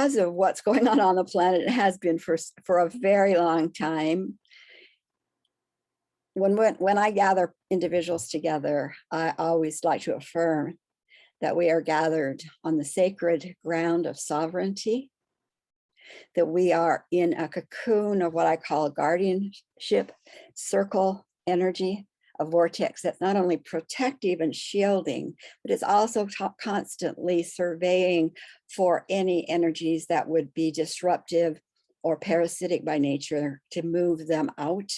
because of what's going on the planet, it has been for a very long time. When I gather individuals together, I always like to affirm that we are gathered on the sacred ground of sovereignty, that we are in a cocoon of what I call guardianship, circle energy, a vortex that's not only protective and shielding, but it's also constantly surveying for any energies that would be disruptive or parasitic by nature, to move them out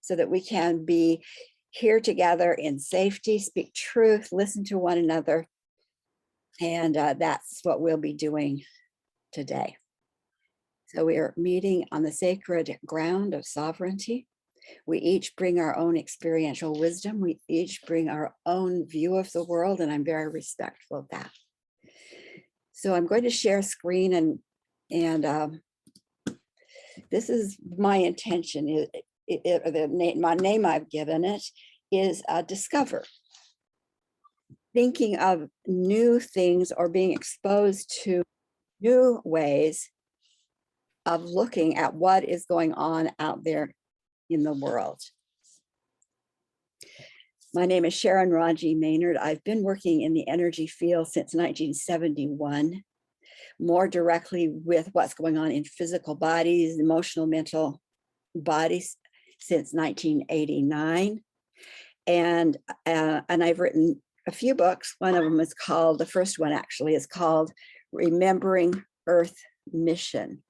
so that we can be here together in safety, speak truth, listen to one another. And that's what we'll be doing today. So we are meeting on the sacred ground of sovereignty. We each bring our own experiential wisdom. We each bring our own view of the world, and I'm very respectful of that. So I'm going to share screen, and this is my intention. My name I've given it is discover. Thinking of new things or being exposed to new ways of looking at what is going on out there in the world. My name is Sharon Raji Maynard. I've been working in the energy field since 1971, more directly with what's going on in physical bodies, emotional, mental bodies since 1989. And I've written a few books. One of them is called, the first one actually is called Remembering Earth Mission,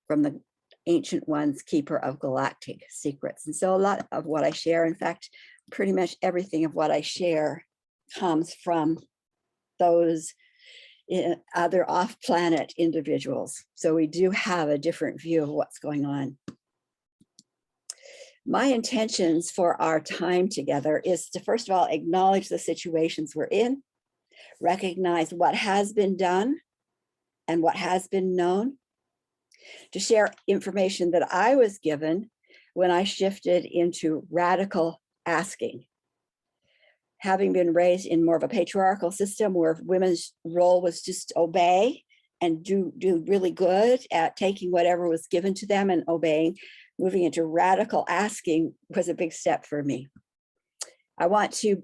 from the Ancient Ones, Keeper of Galactic Secrets. And so a lot of what I share, in fact, pretty much everything of what I share comes from those other off-planet individuals. So we do have a different view of what's going on. My intentions for our time together is to, first of all, acknowledge the situations we're in, recognize what has been done and what has been known, to share information that I was given when I shifted into radical asking. Having been raised in more of a patriarchal system where women's role was just obey and do really good at taking whatever was given to them and obeying, moving into radical asking was a big step for me. I want to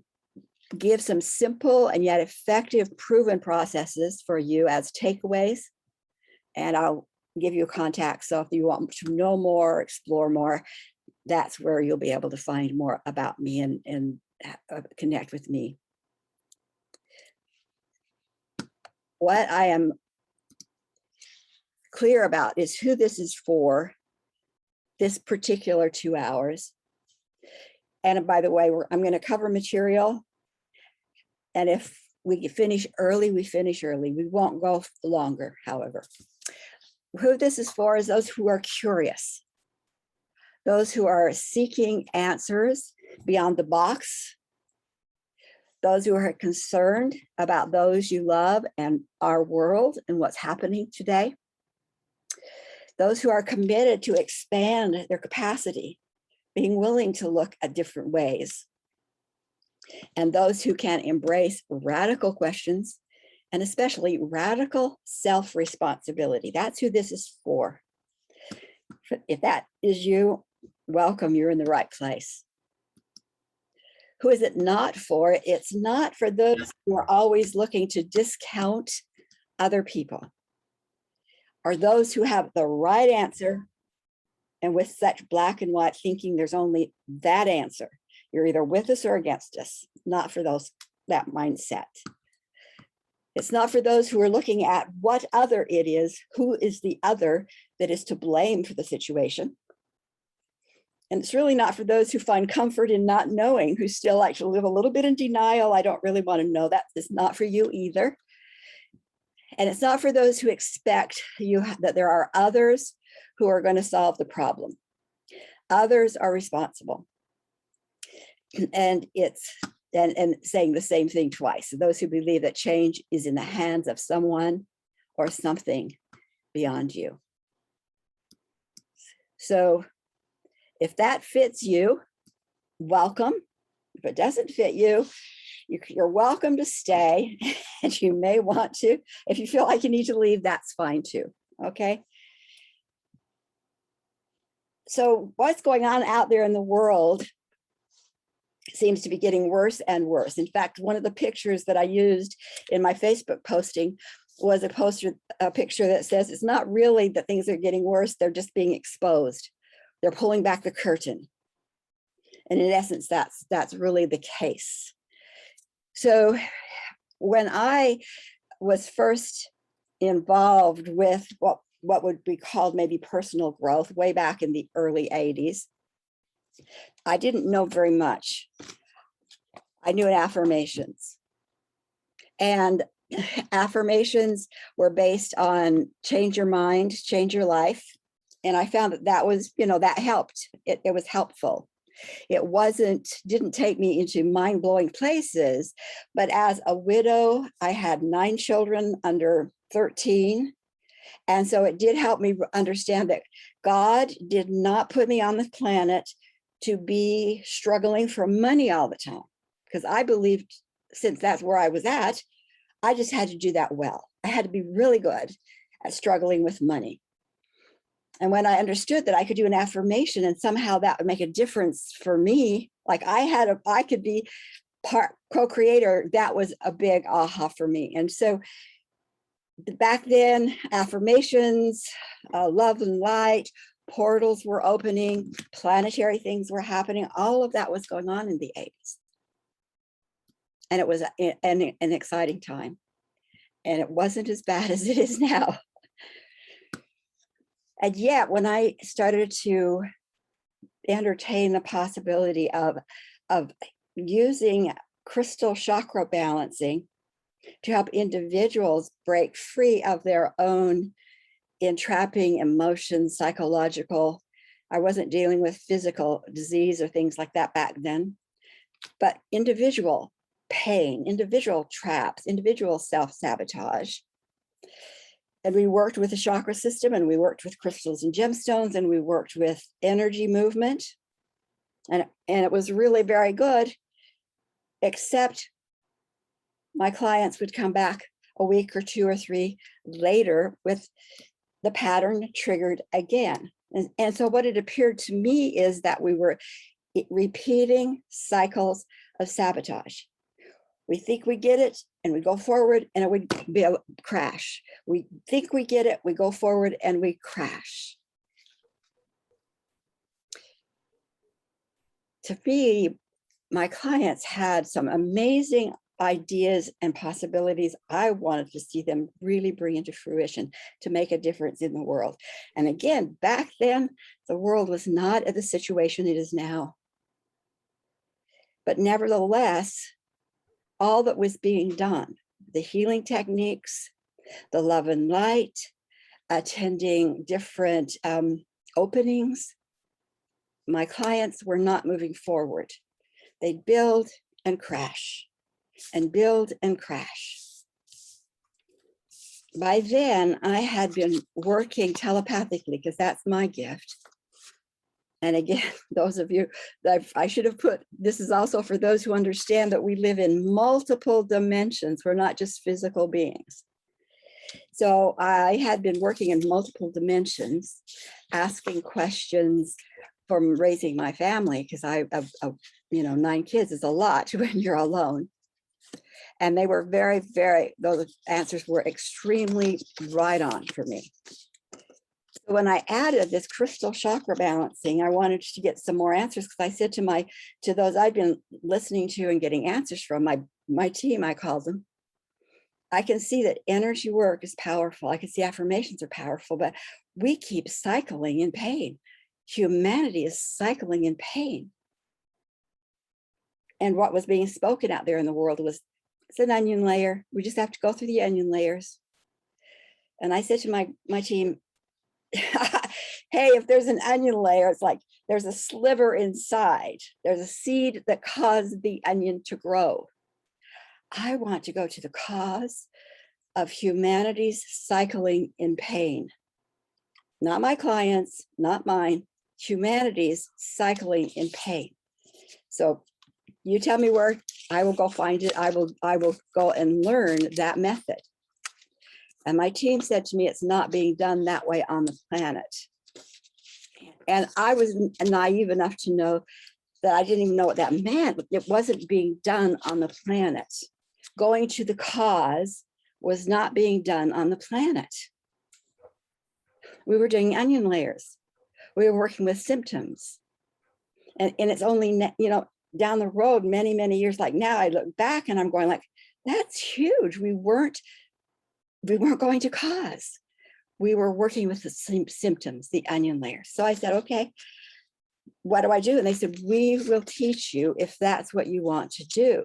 give some simple and yet effective proven processes for you as takeaways, and I'll give you a contact. So if you want to know more, explore more, that's where you'll be able to find more about me and connect with me. What I am clear about is who this is for, this particular 2 hours. And by the way, I'm going to cover material. And if we finish early, we finish early. We won't go longer, however. Who this is for is those who are curious, those who are seeking answers beyond the box, those who are concerned about those you love and our world and what's happening today, those who are committed to expand their capacity, being willing to look at different ways, and those who can embrace radical questions and especially radical self-responsibility. That's who this is for. If that is you, welcome, you're in the right place. Who is it not for? It's not for those who are always looking to discount other people, or those who have the right answer, and with such black and white thinking, there's only that answer. You're either with us or against us. Not for those, that mindset. It's not for those who are looking at what other it is, who is the other that is to blame for the situation. And it's really not for those who find comfort in not knowing, who still like to live a little bit in denial. I don't really want to know. That is not for you either. And it's not for those who expect that there are others who are going to solve the problem. Others are responsible. And it's and saying the same thing twice. Those who believe that change is in the hands of someone or something beyond you. So if that fits you, welcome. If it doesn't fit you, you're welcome to stay, and you may want to. If you feel like you need to leave, that's fine too. Okay. So what's going on out there in the world seems to be getting worse and worse. In fact, one of the pictures that I used in my Facebook posting was a picture that says it's not really that things are getting worse, they're just being exposed. They're pulling back the curtain. And in essence, that's really the case. So when I was first involved with what would be called maybe personal growth way back in the early 80s, I didn't know very much. I knew affirmations. And affirmations were based on change your mind, change your life. And I found that was, that helped. It was helpful. It didn't take me into mind-blowing places, but as a widow, I had 9 children under 13. And so it did help me understand that God did not put me on the planet to be struggling for money all the time. Because I believed, since that's where I was at, I just had to do that well. I had to be really good at struggling with money. And when I understood that I could do an affirmation and somehow that would make a difference for me, like I could be part co-creator, that was a big aha for me. And so back then, affirmations, love and light, portals were opening, planetary things were happening. All of that was going on in the 80s. And it was an exciting time. And it wasn't as bad as it is now. And yet, when I started to entertain the possibility of using crystal chakra balancing to help individuals break free of their own entrapping emotions, psychological, I wasn't dealing with physical disease or things like that back then, but individual pain, individual traps, individual self-sabotage. And we worked with the chakra system, and we worked with crystals and gemstones, and we worked with energy movement. And it was really very good, except my clients would come back a week or 2 or 3 later with the pattern triggered again. And so what it appeared to me is that we were repeating cycles of sabotage. We think we get it and we go forward and it would be a crash. We think we get it, we go forward and we crash. To me, my clients had some amazing ideas and possibilities. I wanted to see them really bring into fruition to make a difference in the world. And again, back then, the world was not at the situation it is now. But nevertheless, all that was being done, the healing techniques, the love and light, attending different openings, my clients were not moving forward. They'd build and crash, and build and crash. By then, I had been working telepathically, because that's my gift. And again, those of you that I should have put, this is also for those who understand that we live in multiple dimensions. We're not just physical beings. So I had been working in multiple dimensions, asking questions from raising my family, because I 9 kids is a lot when you're alone. And they were very, those answers were extremely right on for me. So when I added this crystal chakra balancing, I wanted to get some more answers, because I said to those I'd been listening to and getting answers from, my team, I called them, I can see that energy work is powerful. I can see affirmations are powerful, but we keep cycling in pain. Humanity is cycling in pain. And what was being spoken out there in the world was, it's an onion layer. We just have to go through the onion layers. And I said to my team, hey, if there's an onion layer, it's like there's a sliver inside. There's a seed that caused the onion to grow. I want to go to the cause of humanity's cycling in pain. Not my clients, not mine, humanity's cycling in pain. So You tell me where, I will go find it. I will go and learn that method. And my team said to me, it's not being done that way on the planet. And I was naive enough to know that I didn't even know what that meant. It wasn't being done on the planet. Going to the cause was not being done on the planet. We were doing onion layers. We were working with symptoms. And it's only, down the road, many, many years, like now I look back and I'm going like, that's huge. We weren't going to cause. We were working with the same symptoms, the onion layers. So I said, okay, what do I do? And they said, we will teach you if that's what you want to do.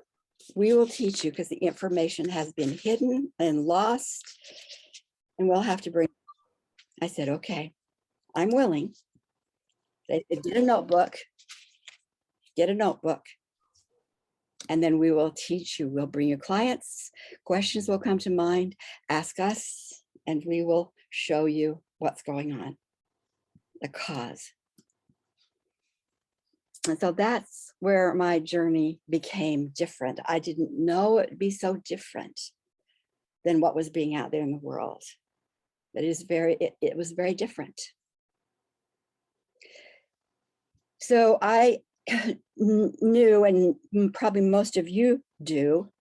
We will teach you because the information has been hidden and lost, and we'll have to bring. I said, okay, I'm willing. They said, get a notebook, and then we will teach you. We'll bring your clients, questions will come to mind, ask us, and we will show you what's going on, the cause. And so that's where my journey became different. I didn't know it'd be so different than what was being out there in the world. But it was very different. So I knew, and probably most of you do,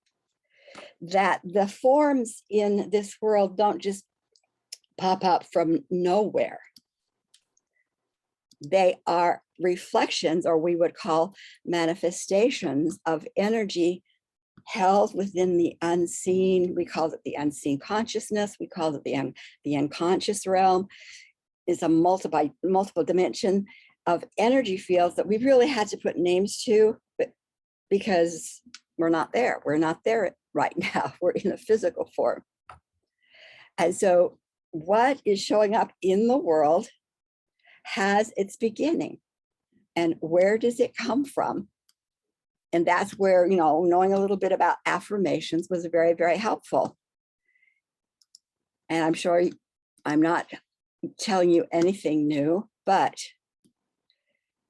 that the forms in this world don't just pop up from nowhere. They are reflections, or we would call manifestations, of energy held within the unseen. We call it the unseen consciousness. We call it the unconscious realm. It's a multiple dimension of energy fields that we really had to put names to, but because we're not there. We're not there right now. We're in a physical form. And so what is showing up in the world has its beginning. And where does it come from? And that's where, knowing a little bit about affirmations was very, very helpful. And I'm sure I'm not telling you anything new, but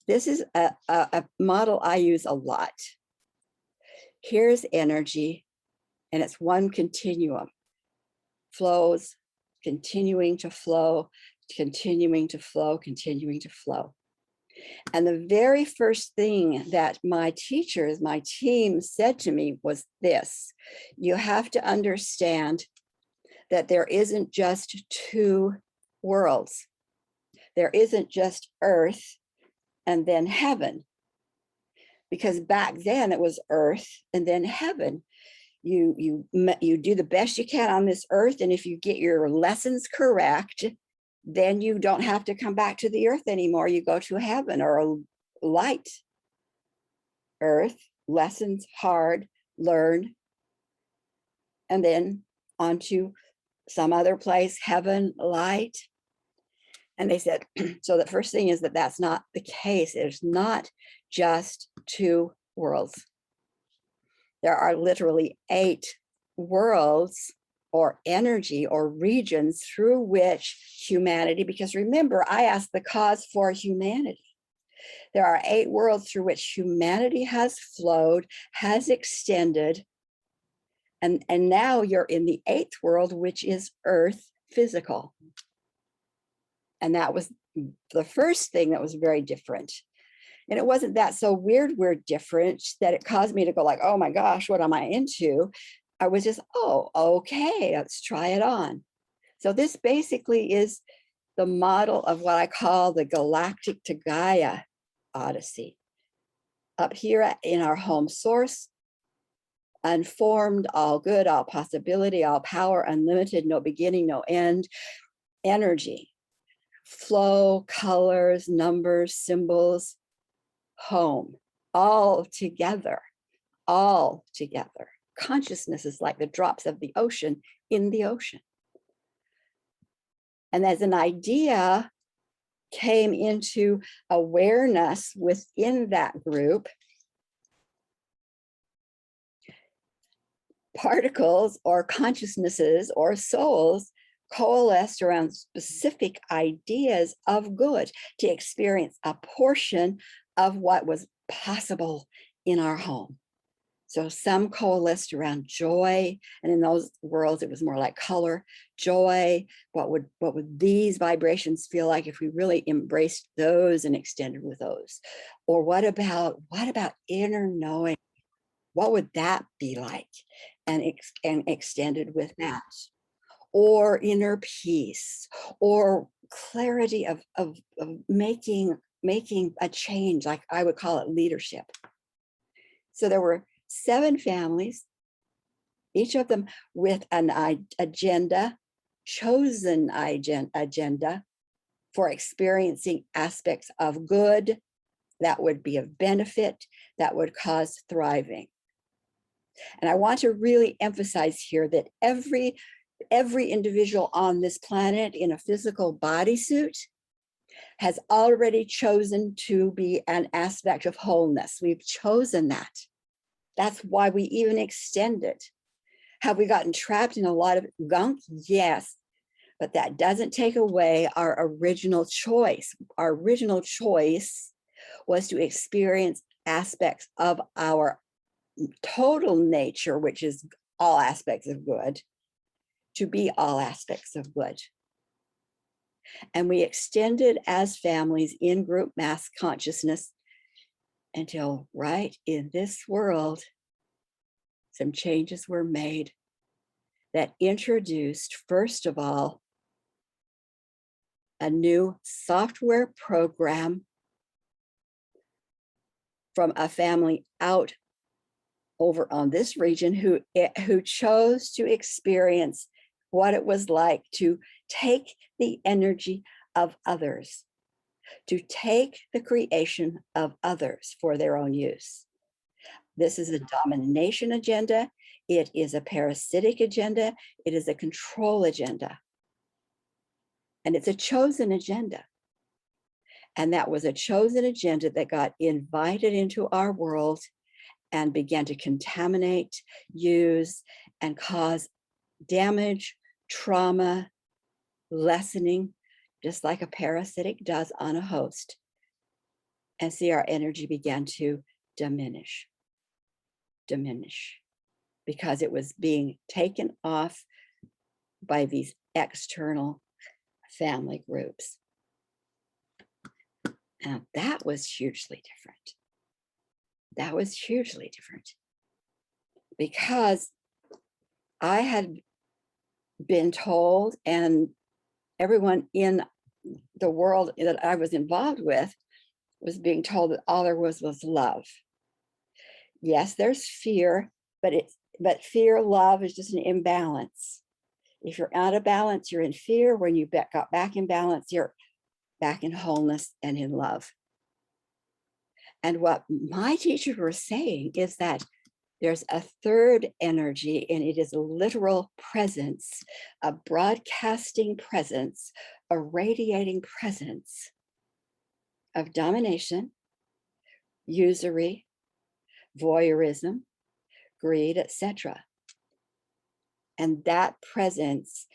this is a model I use a lot. Here's energy, and it's one continuum. Flows, continuing to flow, continuing to flow, continuing to flow. And the very first thing that my teachers, my team said to me was this: you have to understand that there isn't just two worlds. There isn't just earth and then heaven. Because back then it was earth and then heaven. You do the best you can on this earth, and if you get your lessons correct, then you don't have to come back to the earth anymore. You go to heaven, or a light earth, lessons hard, learn, and then onto some other place, heaven, light. And they said, so the first thing is that that's not the case. There's not just two worlds. There are literally 8 worlds, or energy, or regions through which humanity, because remember, I asked the cause for humanity. There are 8 worlds through which humanity has flowed, has extended, and now you're in the 8th world, which is earth, physical. And that was the first thing that was very different. And it wasn't that so we're different that it caused me to go like, oh my gosh, what am I into? I was just, oh, okay, let's try it on. So this basically is the model of what I call the Galactic to Gaia Odyssey. Up here in our home source, unformed, all good, all possibility, all power, unlimited, no beginning, no end, energy, flow, colors, numbers, symbols, home, all together, all together. Consciousness is like the drops of the ocean in the ocean. And as an idea came into awareness within that group, particles or consciousnesses or souls coalesced around specific ideas of good to experience a portion of what was possible in our home. So some coalesced around joy, and in those worlds, it was more like color, joy. What would these vibrations feel like if we really embraced those and extended with those? Or what about inner knowing? What would that be like? And extended with that. Or inner peace, or clarity of making a change, like I would call it leadership. So there were 7 families, each of them with an agenda, chosen agenda for experiencing aspects of good that would be of benefit, that would cause thriving. And I want to really emphasize here that every individual on this planet in a physical bodysuit has already chosen to be an aspect of wholeness. We've chosen that. That's why we even extend it. Have we gotten trapped in a lot of gunk? Yes, but that doesn't take away our original choice. Our original choice was to experience aspects of our total nature, which is all aspects of good, to be all aspects of good. And we extended as families in group mass consciousness until right in this world, some changes were made that introduced, first of all, a new software program from a family out over on this region who chose to experience what it was like to take the energy of others, to take the creation of others for their own use. This is a domination agenda. It is a parasitic agenda. It is a control agenda. And it's a chosen agenda. And that was a chosen agenda that got invited into our world and began to contaminate, use, and cause damage, trauma, lessening, just like a parasitic does on a host. And see, our energy began to diminish, because it was being taken off by these external family groups. And that was hugely different. That was hugely different because I had been told, and everyone in the world that I was involved with was being told that all there was love. Yes, there's fear, but fear, love is just an imbalance. If you're out of balance, you're in fear. When you got back in balance, you're back in wholeness and in love. And what my teachers were saying is that there's a third energy, and it is a literal presence, a broadcasting presence, a radiating presence of domination, usury, voyeurism, greed, etc. And that presence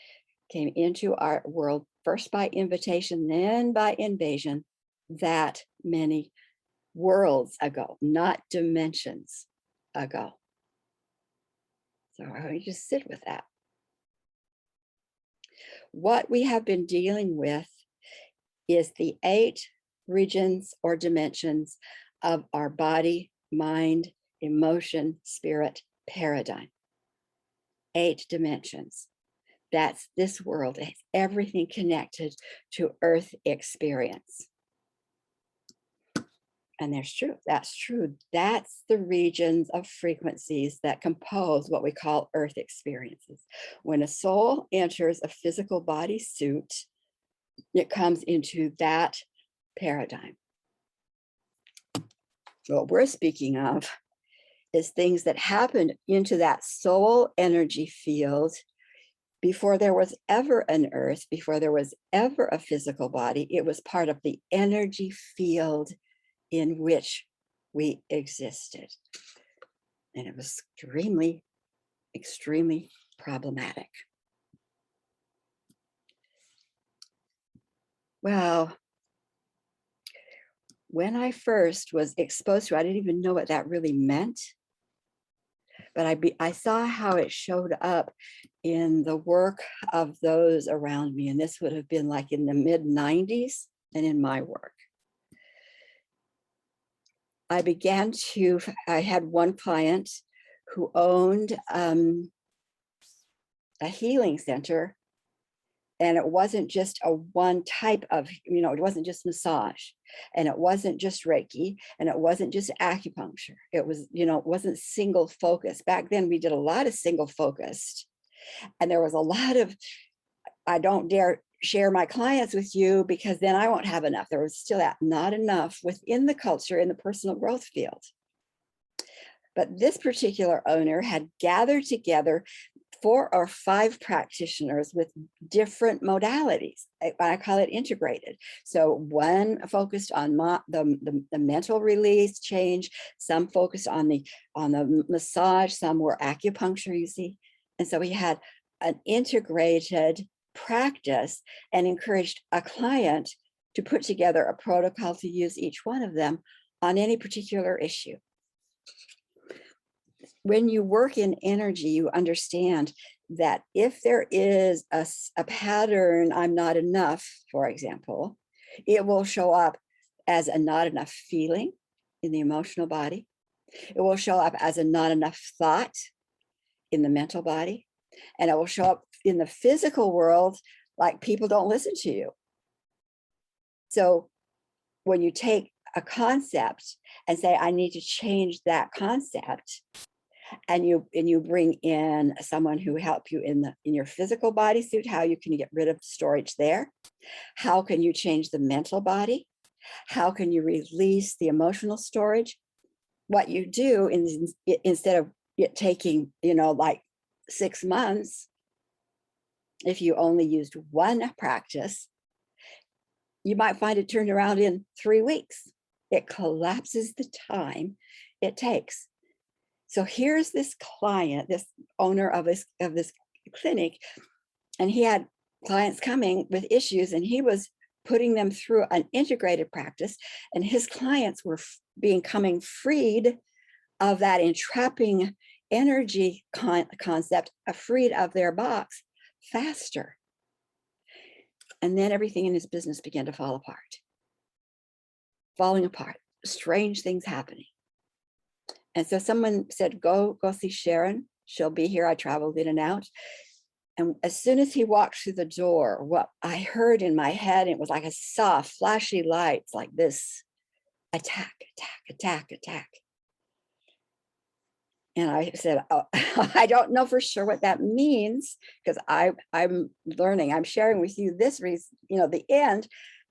came into our world first by invitation, then by invasion, that many worlds ago, not dimensions ago. So I just sit with that. What we have been dealing with is the 8 regions or dimensions of our body, mind, emotion, spirit paradigm. 8 dimensions. That's this world. It's everything connected to Earth experience. And that's true. That's the regions of frequencies that compose what we call Earth experiences. When a soul enters a physical body suit, it comes into that paradigm. So what we're speaking of is things that happened into that soul energy field before there was ever an Earth, before there was ever a physical body. It was part of the energy field in which we existed. And it was extremely, extremely problematic. Well, when I first was exposed to, I didn't even know what that really meant. But I saw how it showed up in the work of those around me. And this would have been like in the mid-90s and in my work. I had one client who owned a healing center. And it wasn't just a one type of, it wasn't just massage, and it wasn't just Reiki, and it wasn't just acupuncture. It was, it wasn't single focus. Back then we did a lot of single focused, and there was a lot of, I don't dare share my clients with you because then I won't have enough. There was still that not enough within the culture in the personal growth field. But this particular owner had gathered together 4 or 5 practitioners with different modalities. I call it integrated. So one focused on the mental release change, some focused on the massage, some were acupuncture, you see. And so we had an integrated practice and encouraged a client to put together a protocol to use each one of them on any particular issue. When you work in energy, you understand that if there is a pattern, I'm not enough, for example, it will show up as a not enough feeling in the emotional body. It will show up as a not enough thought in the mental body. And it will show up in the physical world like people don't listen to you. So when you take a concept and say, I need to change that concept, and you bring in someone who help you in your physical bodysuit, how you can get rid of storage there, how can you change the mental body, how can you release the emotional storage. What you do instead of it taking like 6 months, if you only used one practice, you might find it turned around in 3 weeks. It collapses the time it takes. So here's this client, this owner of this clinic, and he had clients coming with issues, and he was putting them through an integrated practice, and his clients were becoming freed of that entrapping energy concept, freed of their box faster. And then everything in his business began to falling apart, strange things happening. And so someone said, go see Sharon. She'll be here. I traveled in and out. And as soon as he walked through the door, what I heard in my head, it was like I saw flashy lights like this: attack, attack, attack, attack. And I said, oh, I don't know for sure what that means, because I'm learning. I'm sharing with you this reason, the end,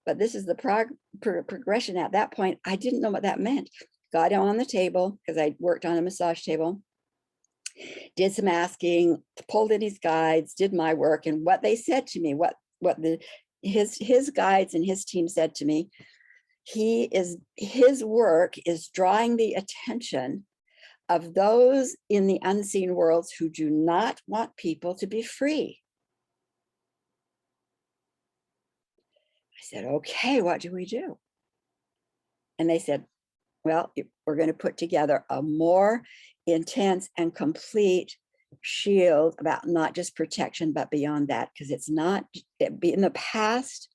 but this is the progression. At that point, I didn't know what that meant. Got him on the table, because I worked on a massage table, did some asking, pulled in his guides, did my work, and what they said to me, his guides and his team said to me, his work is drawing the attention of those in the unseen worlds who do not want people to be free. I said, okay, what do we do? And they said, well, we're going to put together a more intense and complete shield about not just protection, but beyond that, because it's not, in the past,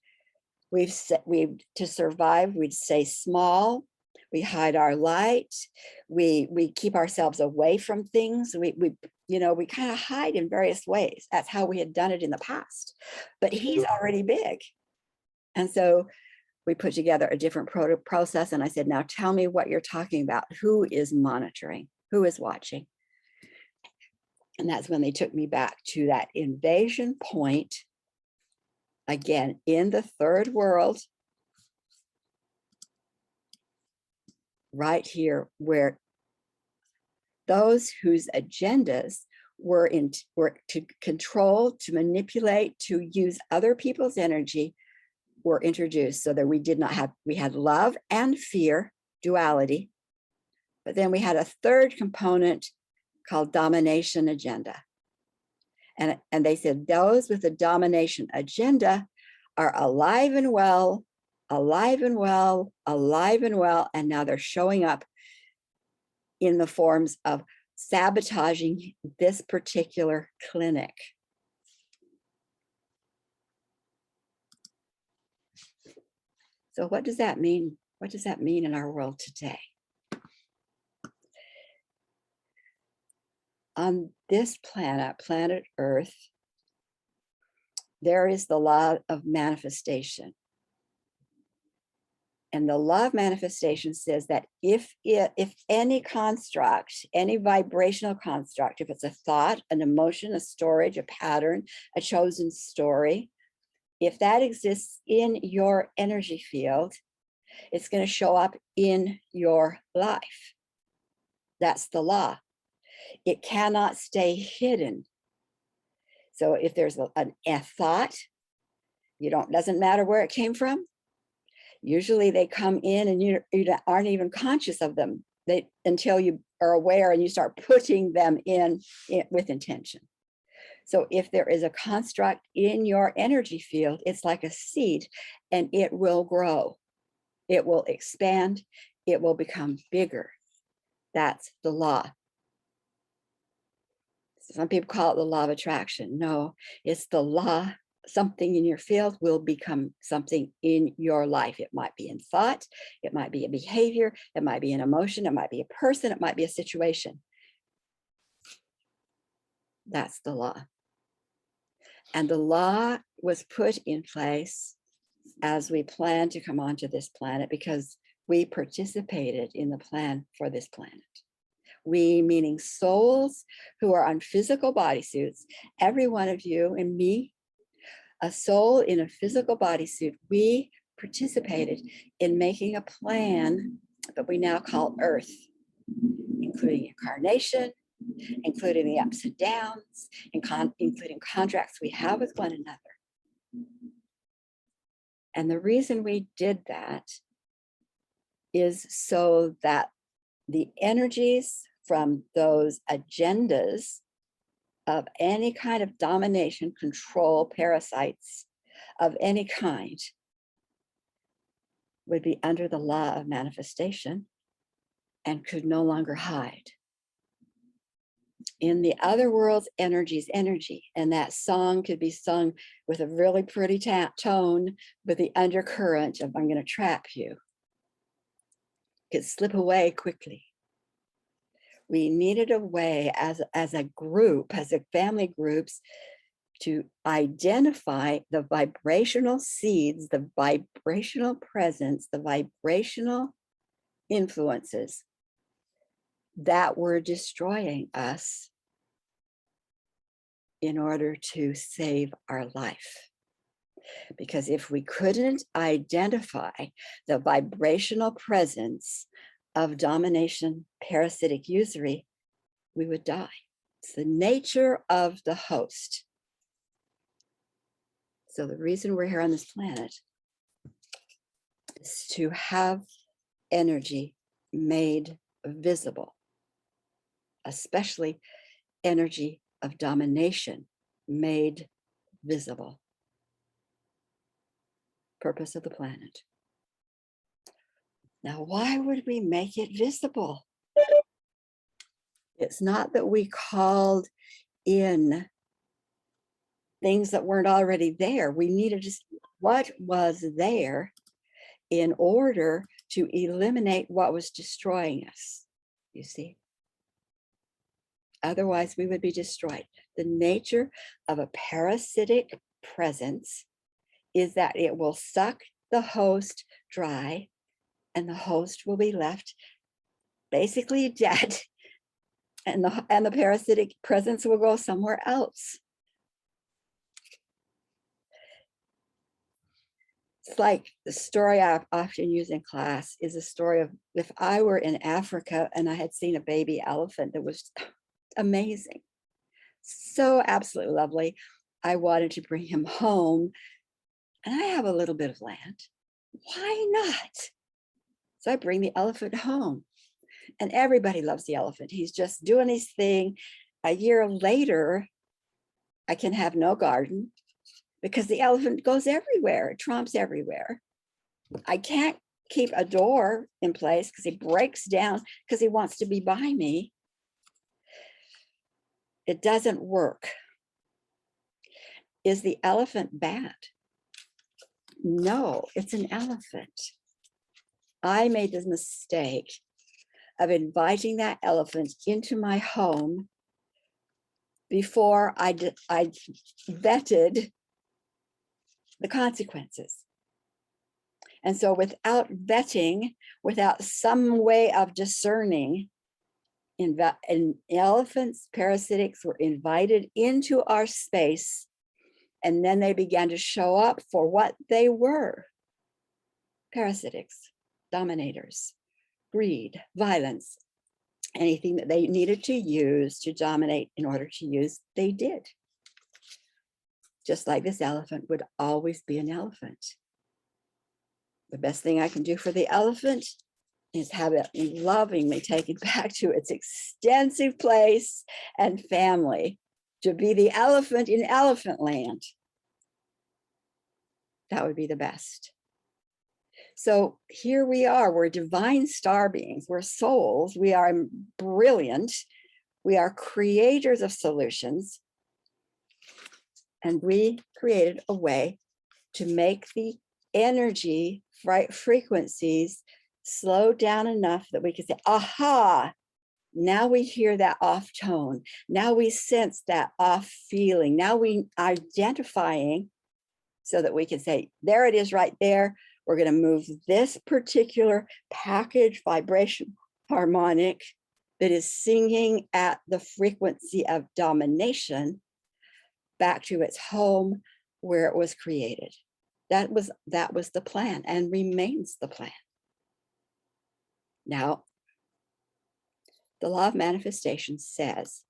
to survive, we'd stay small, we hide our light, we keep ourselves away from things, we kind of hide in various ways. That's how we had done it in the past. But he's already big. And so we put together a different process. And I said, now tell me what you're talking about. Who is monitoring? Who is watching? And that's when they took me back to that invasion point, again, in the third world, right here, where those whose agendas were to control, to manipulate, to use other people's energy were introduced, so that we had love and fear, duality, but then we had a third component called domination agenda. And they said those with a domination agenda are alive and well alive and well, and now they're showing up in the forms of sabotaging this particular clinic. So what does that mean? What does that mean in our world today? On this planet, planet Earth, there is the law of manifestation. And the law of manifestation says that if any construct, any vibrational construct, if it's a thought, an emotion, a storage, a pattern, a chosen story, if that exists in your energy field, it's going to show up in your life. That's the law. It cannot stay hidden. So if there's a thought, doesn't matter where it came from. Usually they come in and you aren't even conscious of them until you are aware and you start putting them in with intention. So if there is a construct in your energy field, it's like a seed and it will grow. It will expand. It will become bigger. That's the law. Some people call it the law of attraction. No, it's the law. Something in your field will become something in your life. It might be in thought. It might be a behavior. It might be an emotion. It might be a person. It might be a situation. That's the law. And the law was put in place as we planned to come onto this planet because we participated in the plan for this planet. We, meaning souls who are on physical bodysuits, every one of you and me, a soul in a physical bodysuit, we participated in making a plan that we now call Earth, including incarnation, including the ups and downs, including contracts we have with one another. And the reason we did that is so that the energies from those agendas of any kind of domination, control, parasites of any kind would be under the law of manifestation and could no longer hide. In the other world's energy is energy, and that song could be sung with a really pretty tone with the undercurrent of, I'm going to trap you. Could slip away quickly. We needed a way as a group, as a family groups, to identify the vibrational seeds, the vibrational presence, the vibrational influences that were destroying us in order to save our life. Because if we couldn't identify the vibrational presence of domination, parasitic usury, we would die. It's the nature of the host. So the reason we're here on this planet is to have energy made visible, especially energy of domination made visible. Purpose of the planet. Now, why would we make it visible? It's not that we called in things that weren't already there. We needed just what was there in order to eliminate what was destroying us, you see? Otherwise, we would be destroyed. The nature of a parasitic presence is that it will suck the host dry, and the host will be left basically dead, and the parasitic presence will go somewhere else. It's like the story I often use in class is a story of if I were in Africa and I had seen a baby elephant that was amazing, so absolutely lovely. I wanted to bring him home, and I have a little bit of land. Why not? So I bring the elephant home, and everybody loves the elephant. He's just doing his thing. A year later, I can have no garden because the elephant goes everywhere, it tromps everywhere. I can't keep a door in place because he breaks down because he wants to be by me. It doesn't work. Is the elephant bad? No, it's an elephant. I made the mistake of inviting that elephant into my home before I vetted the consequences. And so without vetting, without some way of discerning, elephants, parasitics were invited into our space, and then they began to show up for what they were. Parasitics, dominators, greed, violence, anything that they needed to use to dominate in order to use, they did. Just like this elephant would always be an elephant. The best thing I can do for the elephant is have it lovingly taken back to its extensive place and family to be the elephant in elephant land. That would be the best. So here we are, we're divine star beings, we're souls, we are brilliant, we are creators of solutions, and we created a way to make the energy frequencies slow down enough that we can say, aha, now we hear that off tone. Now we sense that off feeling. Now we are identifying so that we can say, there it is right there. We're going to move this particular package vibration harmonic that is singing at the frequency of domination back to its home where it was created. That was the plan and remains the plan. Now, the law of manifestation says,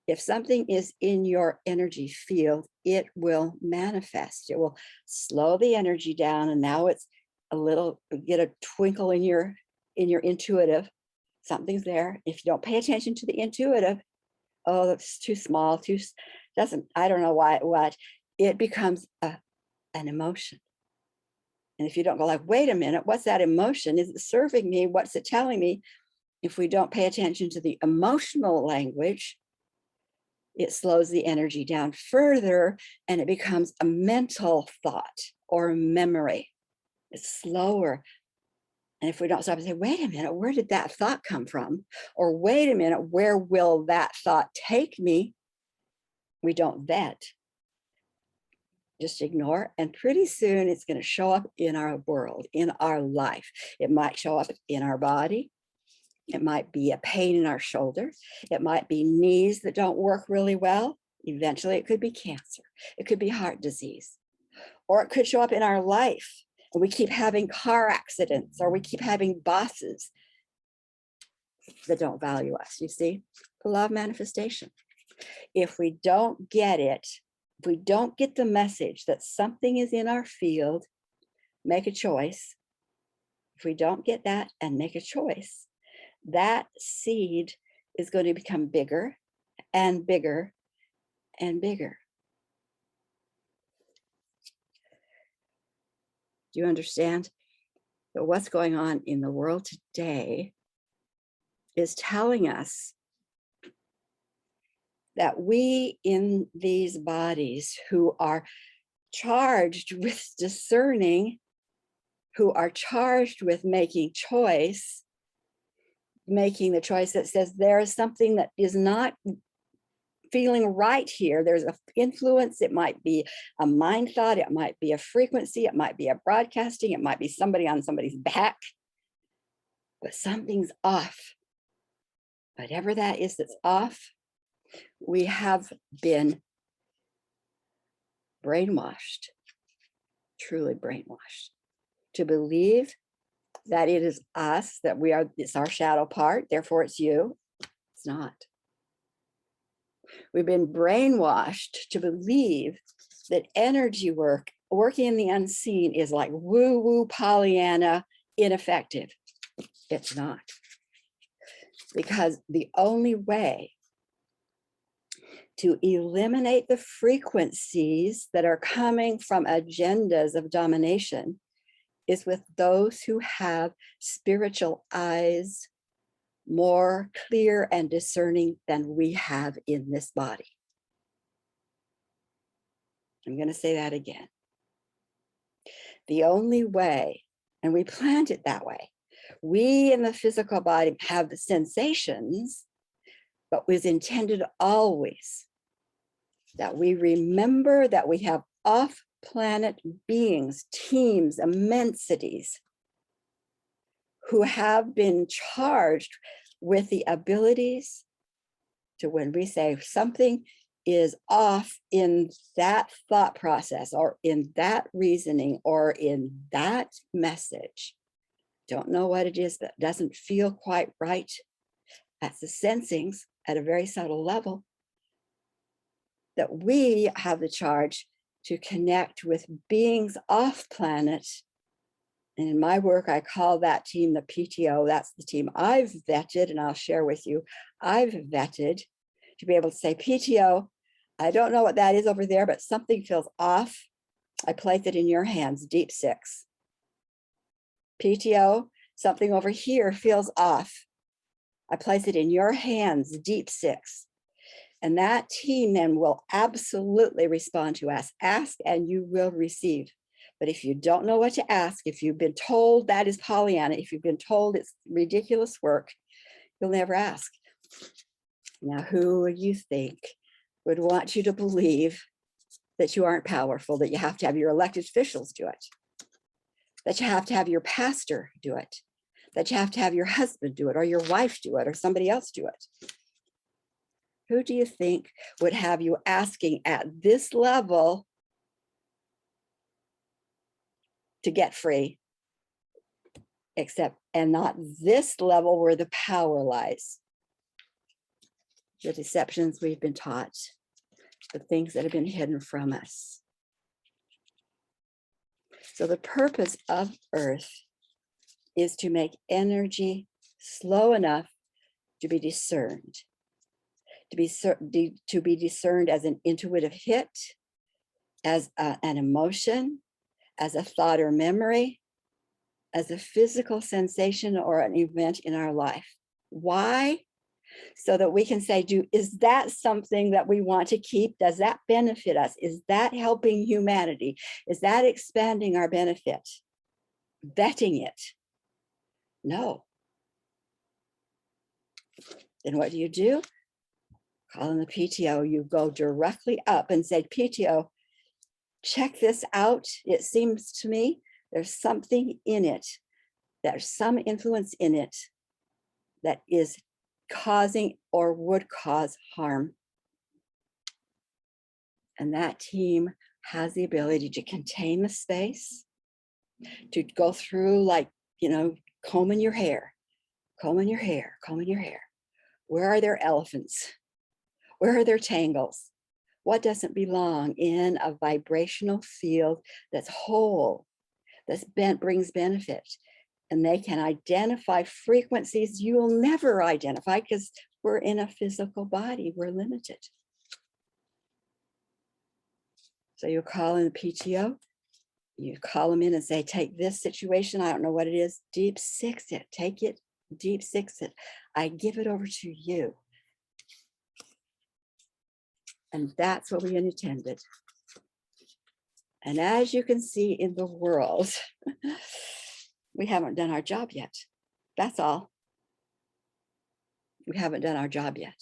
if something is in your energy field, it will manifest. It will slow the energy down, and now it's a little, get a twinkle in your intuitive. Something's there. If you don't pay attention to the intuitive, oh, that's too small, I don't know what, it becomes an emotion. And if you don't go like, wait a minute, what's that emotion? Is it serving me? What's it telling me? If we don't pay attention to the emotional language, it slows the energy down further and it becomes a mental thought or a memory. It's slower. And if we don't stop and say, wait a minute, where did that thought come from? Or wait a minute, where will that thought take me? We don't vet. Just ignore, and pretty soon it's going to show up in our world, in our life. It might show up in our body. It might be a pain in our shoulder. It might be knees that don't work really well. Eventually, it could be cancer. It could be heart disease. Or it could show up in our life, and we keep having car accidents, or we keep having bosses that don't value us. You see, the law of manifestation. If we don't get it, if we don't get the message that something is in our field, make a choice. If we don't get that and make a choice, that seed is going to become bigger and bigger and bigger. Do you understand that what's going on in the world today is telling us that we in these bodies who are charged with discerning, who are charged with making the choice that says there is something that is not feeling right here. There's an influence. It might be a mind thought. It might be a frequency. It might be a broadcasting. It might be somebody on somebody's back. But something's off. Whatever that is that's off, we have been brainwashed, truly brainwashed, to believe that it is us, that it's our shadow part, therefore it's you. It's not. We've been brainwashed to believe that energy work, working in the unseen, is like woo-woo Pollyanna, ineffective. It's not. Because the only way to eliminate the frequencies that are coming from agendas of domination is with those who have spiritual eyes more clear and discerning than we have in this body. I'm going to say that again. The only way, and we planned it that way, we in the physical body have the sensations, but was intended always that we remember that we have off-planet beings, teams, immensities, who have been charged with the abilities to, when we say something is off in that thought process or in that reasoning or in that message, don't know what it is, that doesn't feel quite right. That's the sensings at a very subtle level, that we have the charge to connect with beings off planet. And in my work, I call that team the PTO. That's the team I've vetted, and I'll share with you. I've vetted to be able to say, PTO, I don't know what that is over there, but something feels off. I place it in your hands, deep 6. PTO, something over here feels off. I place it in your hands, deep 6. And that team then will absolutely respond to us. Ask and you will receive. But if you don't know what to ask, if you've been told that is Pollyanna, if you've been told it's ridiculous work, you'll never ask. Now, who would you think would want you to believe that you aren't powerful, that you have to have your elected officials do it, that you have to have your pastor do it, that you have to have your husband do it, or your wife do it, or somebody else do it? Who do you think would have you asking at this level to get free, except, and not this level where the power lies? The deceptions we've been taught, the things that have been hidden from us. So the purpose of Earth is to make energy slow enough to be discerned, to be discerned as an intuitive hit, as an emotion, as a thought or memory, as a physical sensation or an event in our life. Why? So that we can say, is that something that we want to keep? Does that benefit us? Is that helping humanity? Is that expanding our benefit? Vetting it? No. Then what do? Calling the PTO, you go directly up and say, PTO, check this out. It seems to me there's something in it, there's some influence in it that is causing or would cause harm. And that team has the ability to contain the space, to go through like, combing your hair, combing your hair, combing your hair. Where are there elephants? Where are there tangles? What doesn't belong in a vibrational field that's whole, that's brings benefit? And they can identify frequencies you will never identify because we're in a physical body, we're limited. So you call in the PTO, you call them in and say, take this situation, I don't know what it is, deep 6 it, take it, deep 6 it. I give it over to you. And that's what we intended. And as you can see in the world, we haven't done our job yet. That's all. We haven't done our job yet.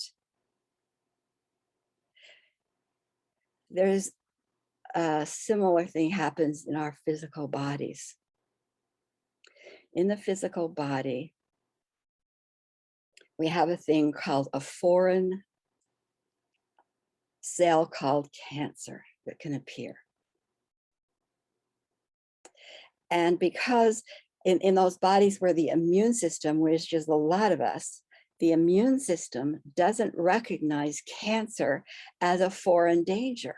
There's a similar thing happens in our physical bodies. In the physical body, we have a thing called a foreign cell called cancer that can appear. And because in those bodies where the immune system, which is a lot of us, the immune system doesn't recognize cancer as a foreign danger.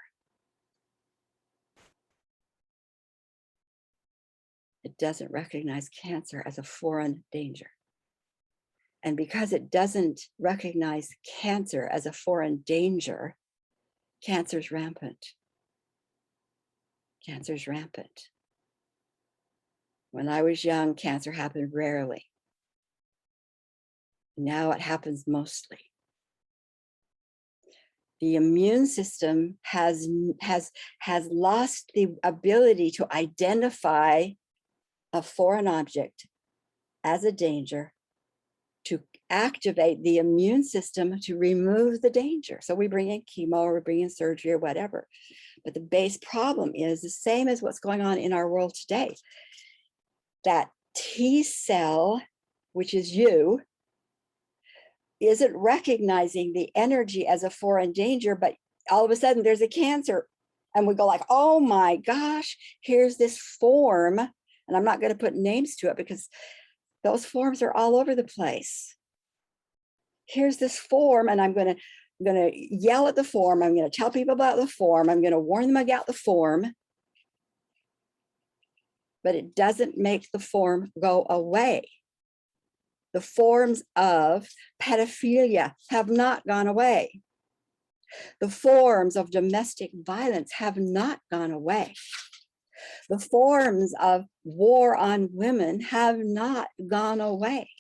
It doesn't recognize cancer as a foreign danger. And because it doesn't recognize cancer as a foreign danger, Cancer's rampant. Cancer's rampant. When I was young, cancer happened rarely. Now it happens mostly. The immune system has lost the ability to identify a foreign object as a danger, to activate the immune system to remove the danger. So we bring in chemo or we bring in surgery or whatever. But the base problem is the same as what's going on in our world today. That T cell, which is you, isn't recognizing the energy as a foreign danger, but all of a sudden there's a cancer. And we go like, oh my gosh, here's this form. And I'm not going to put names to it because those forms are all over the place. Here's this form, and I'm going to yell at the form. I'm going to tell people about the form. I'm going to warn them about the form. But it doesn't make the form go away. The forms of pedophilia have not gone away. The forms of domestic violence have not gone away. The forms of war on women have not gone away.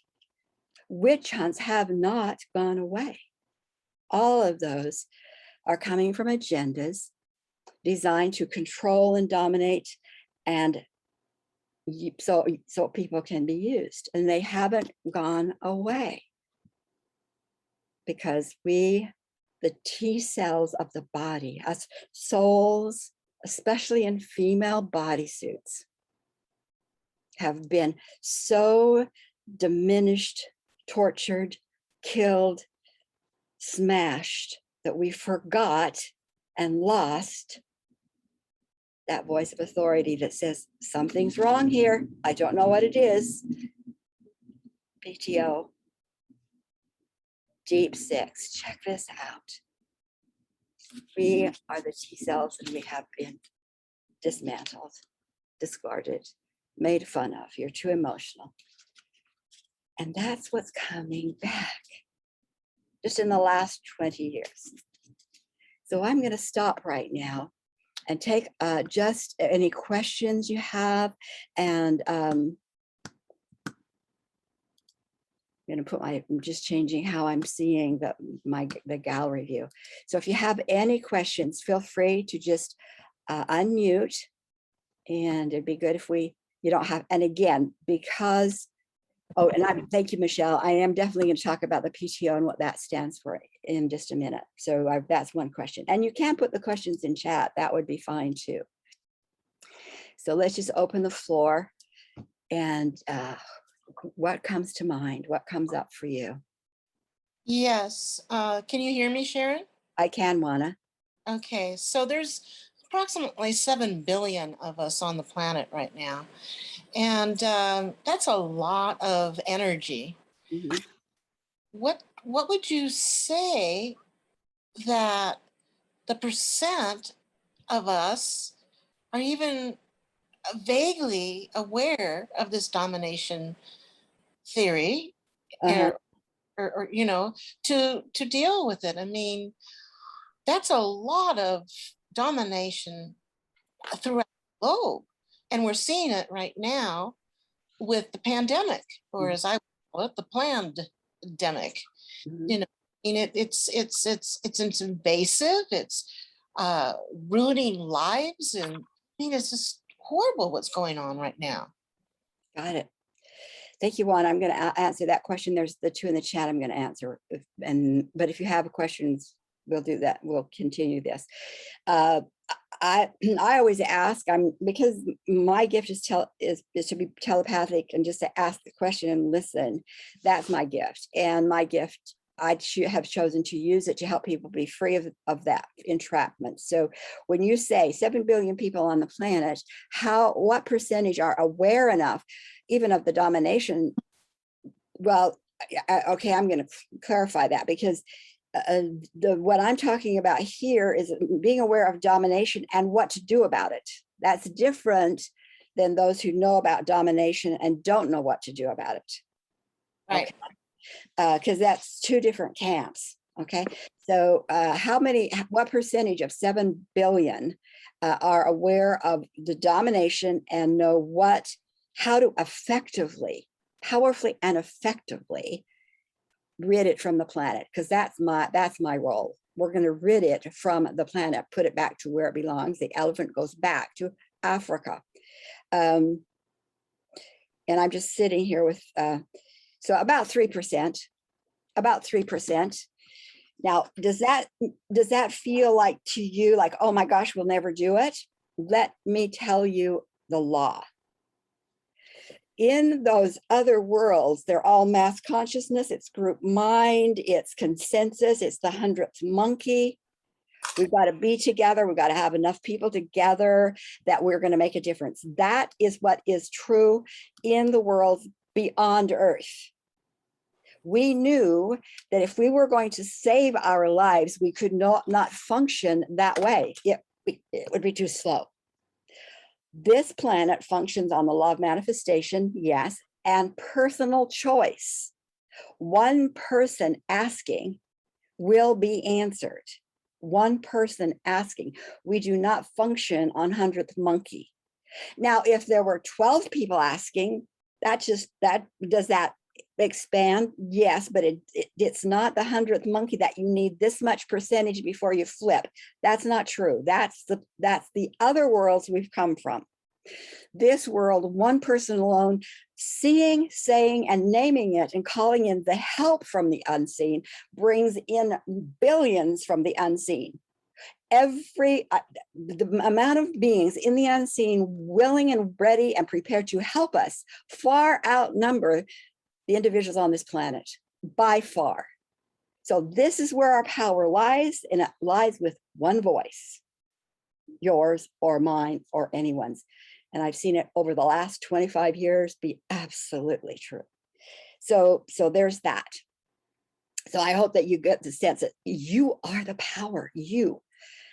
Witch hunts have not gone away. All of those are coming from agendas designed to control and dominate, and so people can be used, and they haven't gone away because the T cells of the body, us souls, especially in female bodysuits, have been so diminished, tortured, killed, smashed that we forgot and lost that voice of authority that says, something's wrong here. I don't know what it is. PTO, deep six, check this out. We are the T cells, and we have been dismantled, discarded, made fun of. You're too emotional. And that's what's coming back just in the last 20 years. So I'm going to stop right now and take just any questions you have. And I'm just changing how I'm seeing the gallery view. So if you have any questions, feel free to just unmute, and it'd be good if you don't have, and again, because, oh, and thank you, Michelle. I am definitely going to talk about the PTO and what that stands for in just a minute. So that's one question. And you can put the questions in chat. That would be fine too. So let's just open the floor, and what comes to mind? What comes up for you? Yes. Can you hear me, Sharon? I can, Juana. Okay. So there's approximately 7 billion of us on the planet right now. And that's a lot of energy. Mm-hmm. What would you say that the percent of us are even vaguely aware of this domination theory, Uh-huh. or to deal with it? I mean, that's a lot of domination throughout the globe. And we're seeing it right now with the pandemic, or as I call it, the planned demic. Mm-hmm. You know, I mean, it's invasive. It's ruining lives, and I mean, it's just horrible what's going on right now. Got it. Thank you, Juan. I'm going to answer that question. There's the two in the chat I'm going to answer. But if you have questions, we'll do that. We'll continue this. I always ask, because my gift is to be telepathic and just to ask the question and listen. That's my gift. And my gift, I have chosen to use it to help people be free of that entrapment. So when you say 7 billion people on the planet, what percentage are aware enough, even of the domination? Well, okay, I'm going to clarify that, because what I'm talking about here is being aware of domination and what to do about it. That's different than those who know about domination and don't know what to do about it. Right. Because that's two different camps. Okay, so what percentage of 7 billion are aware of the domination and know how to effectively, powerfully and effectively rid it from the planet? Because that's my role. We're going to rid it from the planet, put it back to where it belongs. The elephant goes back to Africa. And I'm just sitting here with, so about 3%, about 3%. Now, does that feel like to you like, oh my gosh, we'll never do it? Let me tell you the law. In those other worlds, they're all mass consciousness, it's group mind, it's consensus, it's the 100th monkey. We've got to be together. We've got to have enough people together that we're going to make a difference. That is what is true in the world beyond Earth. We knew that if we were going to save our lives, we could not function that way. It would be too slow. This planet functions on the law of manifestation, yes, and personal choice. One person asking will be answered. One person asking. We do not function on 100th monkey. Now, if there were 12 people asking, does that expand? Yes, but it's not the 100th monkey that you need this much percentage before you flip. That's not true. That's the other worlds we've come from. This world, one person alone, seeing, saying, and naming it and calling in the help from the unseen brings in billions from the unseen. The amount of beings in the unseen willing and ready and prepared to help us far outnumber the individuals on this planet, by far. So this is where our power lies, and it lies with one voice, yours or mine or anyone's. And I've seen it over the last 25 years be absolutely true. So there's that. So I hope that you get the sense that you are the power, you.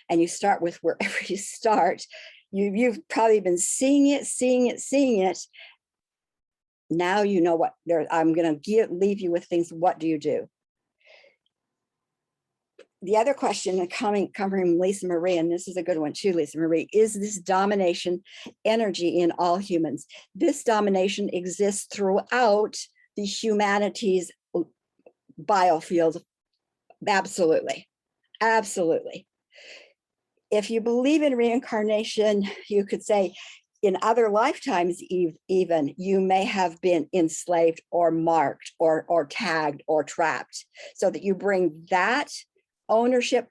And you start with wherever you start. You've probably been seeing it. Now you know what I'm going to leave you with things. What do you do? The other question coming from Lisa Marie, and this is a good one too, Lisa Marie, is this domination energy in all humans? This domination exists throughout the humanity's biofield. Absolutely. Absolutely. If you believe in reincarnation, you could say in other lifetimes, even you may have been enslaved or marked or tagged or trapped, so that you bring that ownership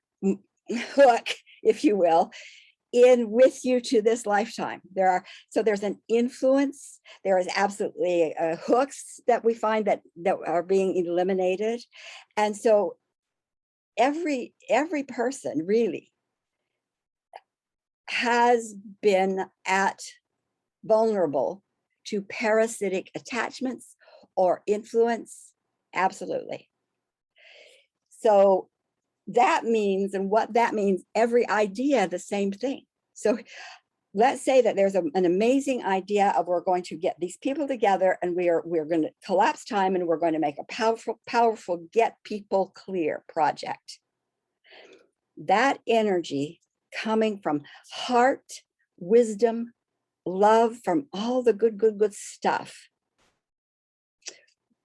hook, if you will, in with you to this lifetime. There's an influence. There is absolutely hooks that we find that are being eliminated. And so every person really has been vulnerable to parasitic attachments or influence. Absolutely. So that means, and what that means, every idea, the same thing. So let's say that there's an amazing idea of we're going to get these people together and we're going to collapse time and we're going to make a powerful get people clear project. That energy coming from heart, wisdom, love, from all the good stuff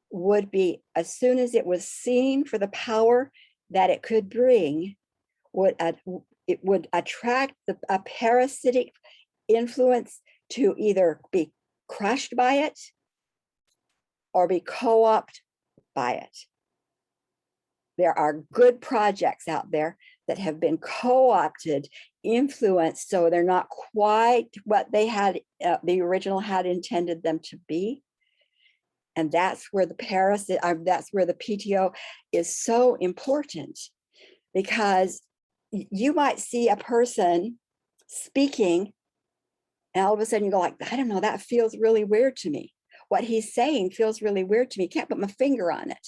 would be, as soon as it was seen for the power that it could bring, it would attract a parasitic influence to either be crushed by it or be co-opted by it. There are good projects out there that have been co-opted, influenced, so they're not quite what they had, the original had intended them to be. And that's where the PTO is so important, because you might see a person speaking and all of a sudden you go like, I don't know, that feels really weird to me. What he's saying feels really weird to me. Can't put my finger on it.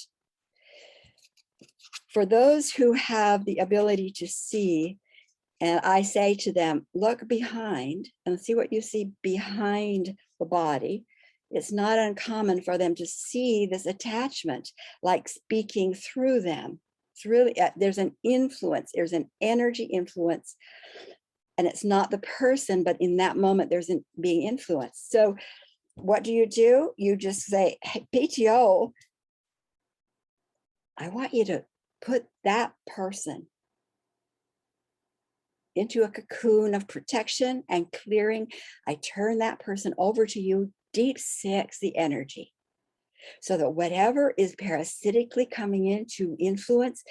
For those who have the ability to see, and I say to them, look behind and see what you see behind the body. It's not uncommon for them to see this attachment, like speaking through them, It's really, there's an influence, there's an energy influence, and it's not the person, but in that moment, there's being influenced. So what do? You just say, hey, PTO, I want you to put that person into a cocoon of protection and clearing. I turn that person over to you, deep six, the energy, so that whatever is parasitically coming in to influence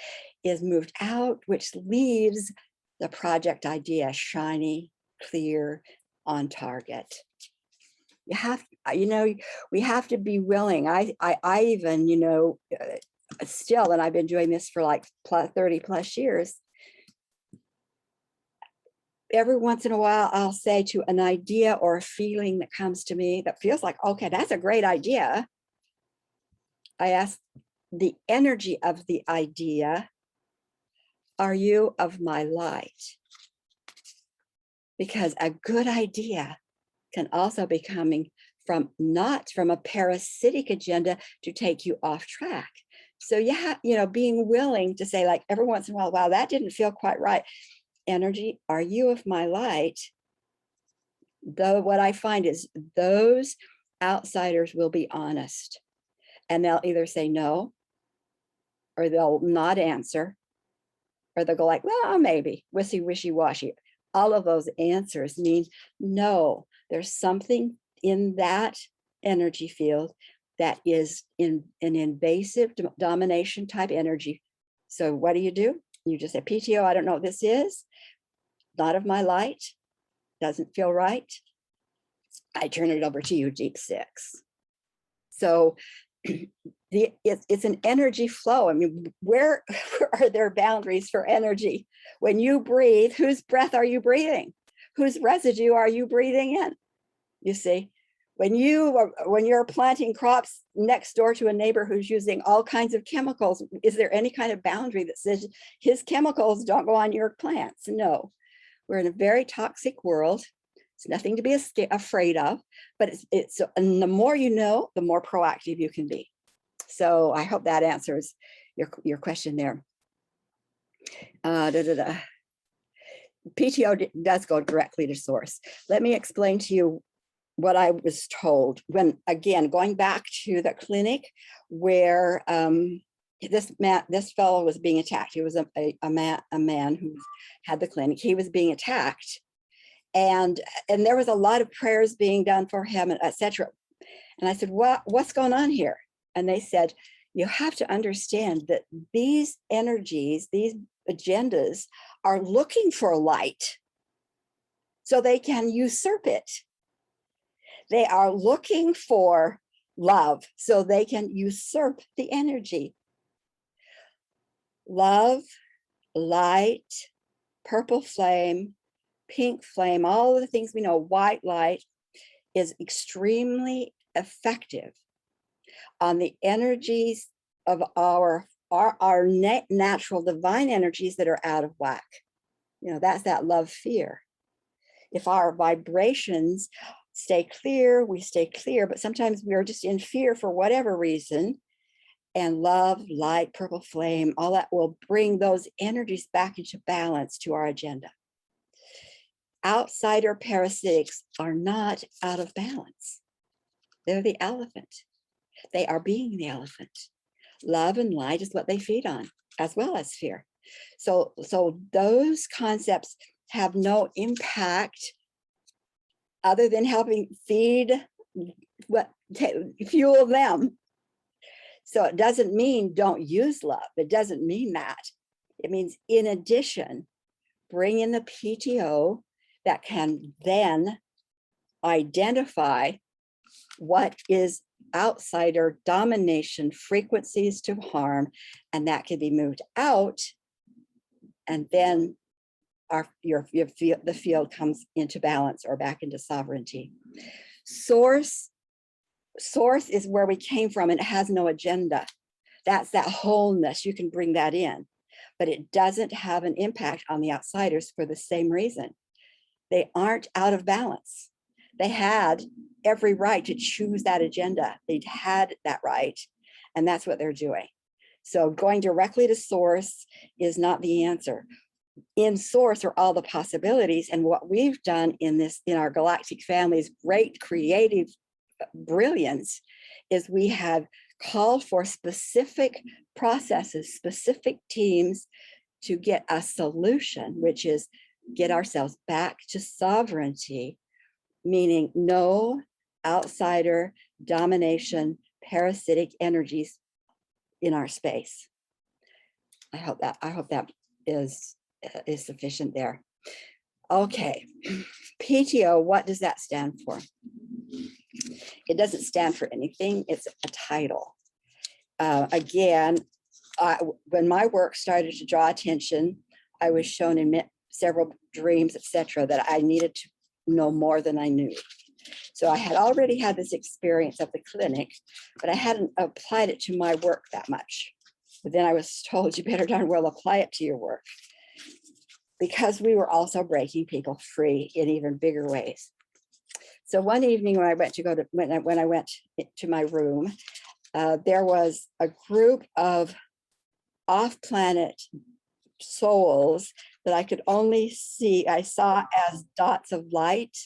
is moved out, which leaves the project idea shiny, clear, on target. You have, we have to be willing. I even, still, and I've been doing this for like 30 plus years. Every once in a while, I'll say to an idea or a feeling that comes to me that feels like, okay, that's a great idea. I ask the energy of the idea, are you of my light? Because a good idea can also be coming from not from a parasitic agenda to take you off track. So being willing to say, like, every once in a while, wow, that didn't feel quite right. Energy, are you of my light? Though what I find is those outsiders will be honest, and they'll either say no, or they'll not answer, or they'll go like, well, maybe, wishy-washy. All of those answers mean no, there's something in that energy field that is in an invasive domination type energy. So what do? You just say, PTO, I don't know what this is, not of my light, doesn't feel right. I turn it over to you, deep six. So it's an energy flow. I mean, where are there boundaries for energy? When you breathe, whose breath are you breathing? Whose residue are you breathing in? You see, when you're planting crops next door to a neighbor who's using all kinds of chemicals, is there any kind of boundary that says his chemicals don't go on your plants? No, we're in a very toxic world. It's nothing to be afraid of, but and the more you know, the more proactive you can be. So I hope that answers your question there. PTO does go directly to source. Let me explain to you what I was told when, again, going back to the clinic where this fellow was being attacked. He was a man who had the clinic. He was being attacked, and there was a lot of prayers being done for him, etc. And I said, what's going on here? And they said, you have to understand that these energies, these agendas are looking for light so they can usurp it. They are looking for love so they can usurp the energy. Love, light, purple flame, pink flame, all of the things we know, white light is extremely effective on the energies of our natural divine energies that are out of whack. That's that love fear. If our vibrations stay clear, we stay clear, but sometimes we are just in fear for whatever reason. And love, light, purple flame, all that will bring those energies back into balance to our agenda. Outsider parasitics are not out of balance. They're the elephant. They are being the elephant. Love and light is what they feed on, as well as fear. So those concepts have no impact other than helping fuel them. So it doesn't mean don't use love. It doesn't mean that. It means, in addition, bring in the PTO that can then identify what is outsider domination frequencies to harm, and that can be moved out, and then the field comes into balance or back into sovereignty. Source is where we came from, and it has no agenda. That's that wholeness. You can bring that in, but it doesn't have an impact on the outsiders for the same reason. They aren't out of balance. They had every right to choose that agenda. They'd had that right, and that's what they're doing. So going directly to source is not the answer. In source are all the possibilities. And what we've done in our galactic family's great creative brilliance is we have called for specific processes, specific teams to get a solution, which is get ourselves back to sovereignty, meaning no outsider domination, parasitic energies in our space. I hope that is sufficient there. Okay, PTO, what does that stand for? It doesn't stand for anything. It's a title. Again, when my work started to draw attention, I was shown in several dreams, etc., that I needed to know more than I knew. So I had already had this experience of the clinic, but I hadn't applied it to my work that much. But then I was told, you better darn well apply it to your work, because we were also breaking people free in even bigger ways. So one evening when I went to my room, there was a group of off-planet souls that I could only see. I saw as dots of light,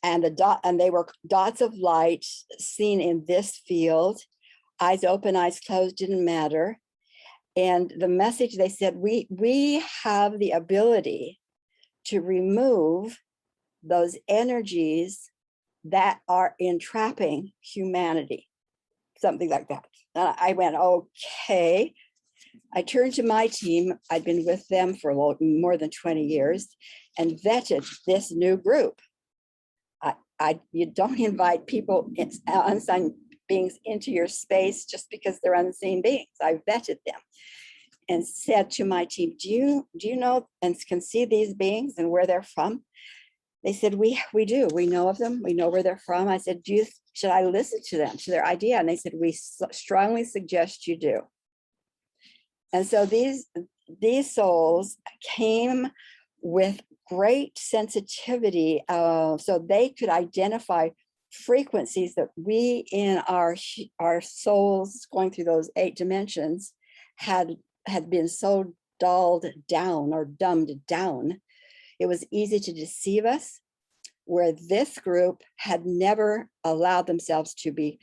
and they were dots of light seen in this field. Eyes open, eyes closed, didn't matter. And the message, they said, we have the ability to remove those energies that are entrapping humanity, something like that. And I went, okay. I turned to my team. I'd been with them for more than 20 years and vetted this new group. You don't invite people, unseen beings, into your space just because they're unseen beings. I vetted them and said to my team, do you know and can see these beings and where they're from? They said, we do. We know of them. We know where they're from. I said, should I listen to them, to their idea? And they said, we strongly suggest you do. And so these souls came with great sensitivity, so they could identify frequencies that we in our souls going through those 8 dimensions had been so dulled down or dumbed down. It was easy to deceive us, where this group had never allowed themselves to be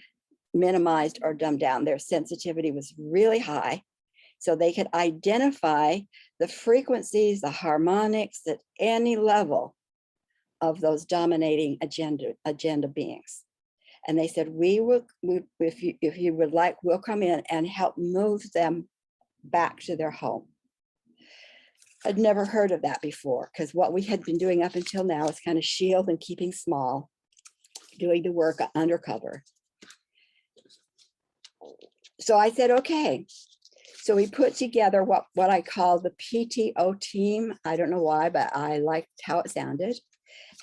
minimized or dumbed down. Their sensitivity was really high, so they could identify the frequencies, the harmonics at any level of those dominating agenda beings. And they said, if you would like, we'll come in and help move them back to their home. I'd never heard of that before, because what we had been doing up until now is kind of shield and keeping small, doing the work undercover. So I said, okay. So we put together what I call the Pto Team. I don't know why, but I liked how it sounded.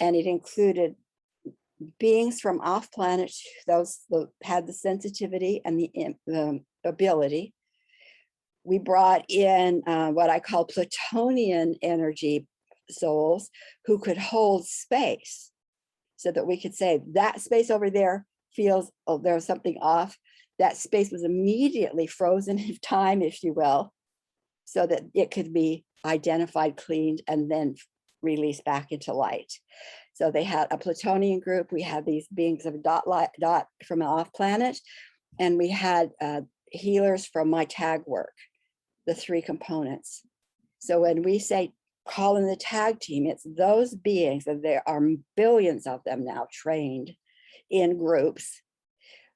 And it included beings from off planet, those that had the sensitivity and the ability. We brought in what I call Plutonian energy souls who could hold space, so that we could say that space over there feels, oh, there's something off. That space was immediately frozen in time, if you will, so that it could be identified, cleaned, and then released back into light. So they had a Plutonian group. We had these beings of dot from an off planet, and we had healers from my tag work, the 3 components. So when we say call in the tag team, it's those beings, and there are billions of them now trained in groups,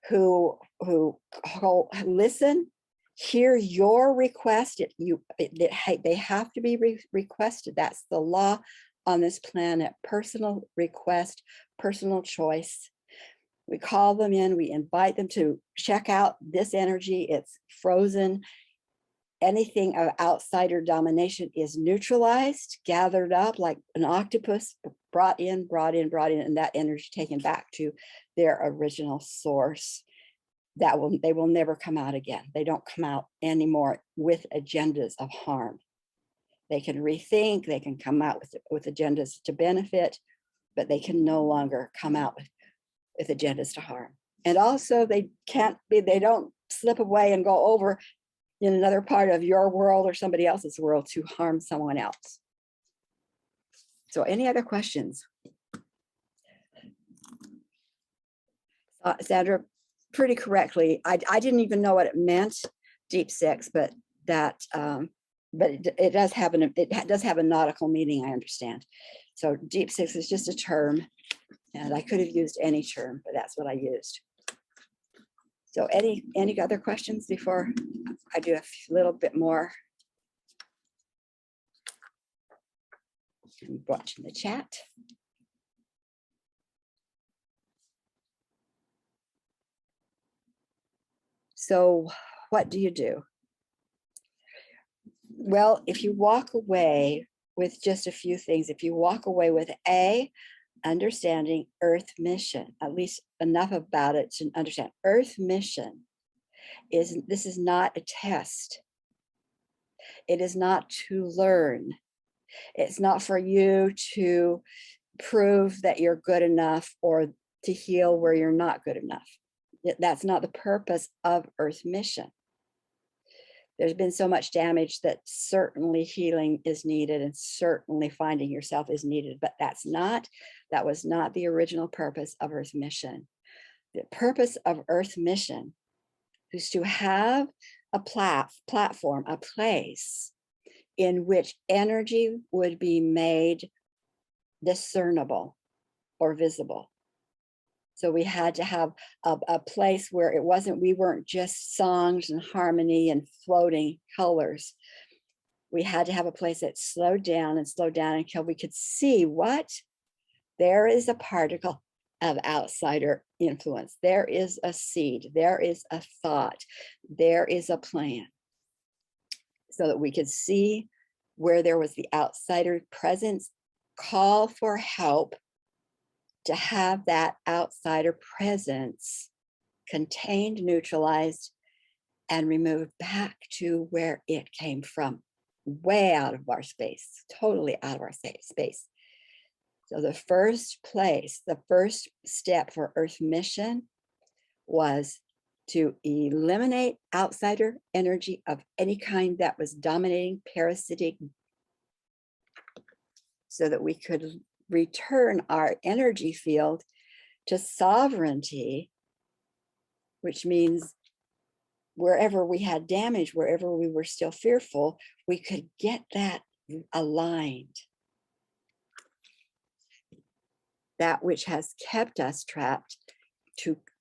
who listen, hear your request. They have to be requested. That's the law on this planet. Personal request, personal choice. We call them in, we invite them to check out this energy. It's frozen. Anything of outsider domination is neutralized, gathered up like an octopus, brought in, and that energy taken back to their original source. They will never come out again. They don't come out anymore with agendas of harm. They can rethink, they can come out with agendas to benefit, but they can no longer come out with agendas to harm. And also they don't slip away and go over in another part of your world or somebody else's world to harm someone else. So any other questions? Sandra, pretty correctly, I didn't even know what it meant, deep six, but that, but it does have a nautical meaning, I understand. So deep six is just a term, and I could have used any term, but that's what I used. So any other questions before I do a little bit more? I'm watching the chat. So what do you do? Well, if you walk away with just a few things, if you walk away with understanding Earth mission, at least enough about it to understand Earth mission this is not a test. It is not to learn. It's not for you to prove that you're good enough or to heal where you're not good enough. That's not the purpose of Earth mission. There's been so much damage that certainly healing is needed and certainly finding yourself is needed, but that was not the original purpose of Earth mission. The purpose of Earth mission is to have a platform, a place in which energy would be made discernible or visible. So we had to have a place where we weren't just songs and harmony and floating colors. We had to have a place that slowed down until we could see what? There is a particle of outsider influence. There is a seed, there is a thought, there is a plan. So that we could see where there was the outsider presence, call for help to have that outsider presence contained, neutralized, and removed back to where it came from, way out of our space, totally out of our space. So the first step for Earth mission was to eliminate outsider energy of any kind that was dominating, parasitic, so that we could return our energy field to sovereignty, which means wherever we had damage, wherever we were still fearful, we could get that aligned. That which has kept us trapped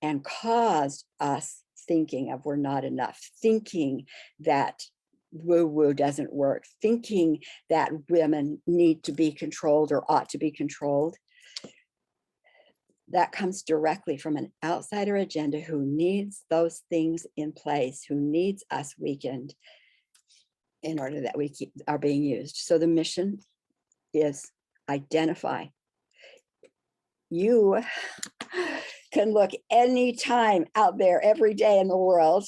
and caused us thinking of we're not enough, thinking that woo-woo doesn't work, thinking that women need to be controlled or ought to be controlled. That comes directly from an outsider agenda who needs those things in place, who needs us weakened in order that we are being used. So the mission is identify. You can look anytime out there, every day in the world.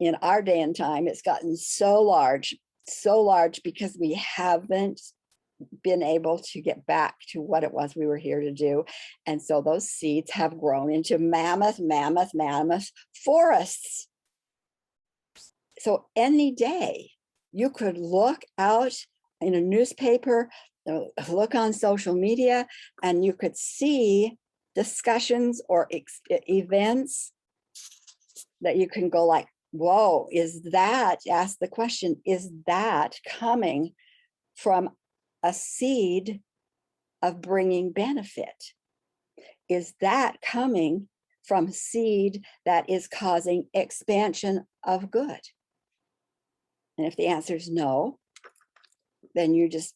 In our day and time, it's gotten so large because we haven't been able to get back to what it was we were here to do. And so those seeds have grown into mammoth forests. So any day you could look out in a newspaper, look on social media, and you could see discussions or events that you can go like, whoa, ask the question, is that coming from a seed of bringing benefit? Is that coming from seed that is causing expansion of good? And if the answer is no, then you just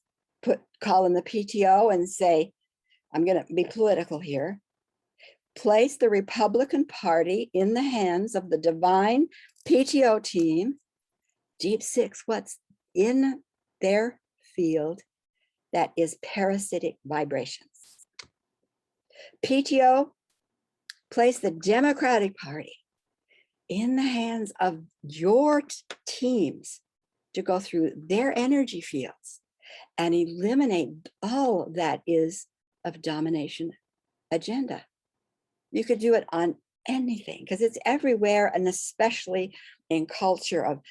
call in the PTO and say, I'm going to be political here. Place the Republican Party in the hands of the divine PTO team, deep six, what's in their field that is parasitic vibrations. PTO, place the Democratic Party in the hands of your teams to go through their energy fields and eliminate all that is of domination agenda. You could do it on anything, because it's everywhere, and especially in culture of,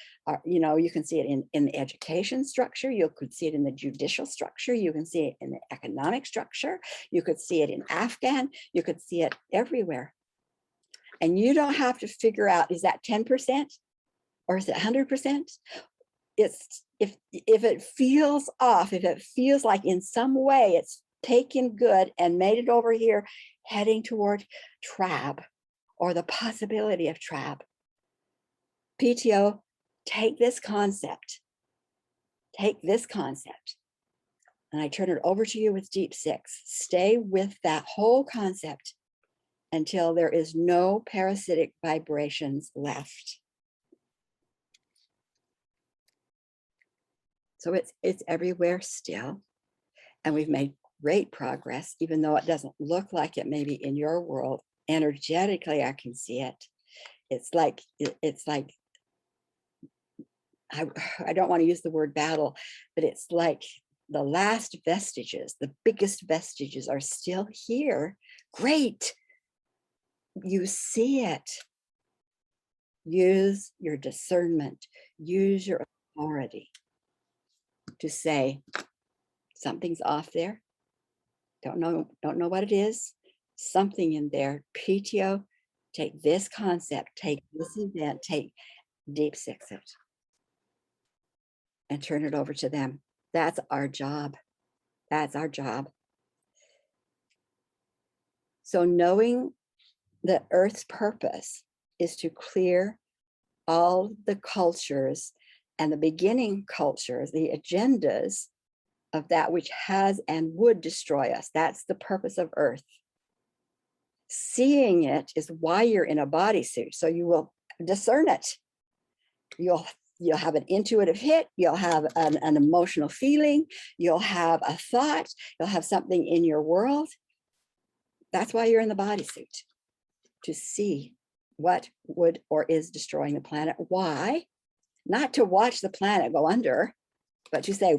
you can see it in the education structure, you could see it in the judicial structure, you can see it in the economic structure, you could see it in Afghan, you could see it everywhere. And you don't have to figure out, is that 10% or is it 100%? It's if it feels off, if it feels like in some way it's taken good and made it over here, heading toward trab or the possibility of trab. PTO, take this concept, and I turn it over to you with Deep Six. Stay with that whole concept until there is no parasitic vibrations left. So it's everywhere still. And we've made great progress, even though it doesn't look like it maybe in your world. Energetically, I can see it. It's like I don't want to use the word battle, but it's like the last vestiges, the biggest vestiges are still here. Great. You see it. Use your discernment, use your authority to say something's off there. Don't know what it is. Something in there. PTO, take this concept, take this event, take Deep Six it, and turn it over to them. That's our job. That's our job. So knowing that Earth's purpose is to clear all the cultures and the beginning cultures, the agendas of that which has and would destroy us. That's the purpose of Earth. Seeing it is why you're in a bodysuit. So you will discern it. You'll have an intuitive hit. You'll have an emotional feeling. You'll have a thought. You'll have something in your world. That's why you're in the bodysuit, to see what would or is destroying the planet. Why? Not to watch the planet go under, but to say,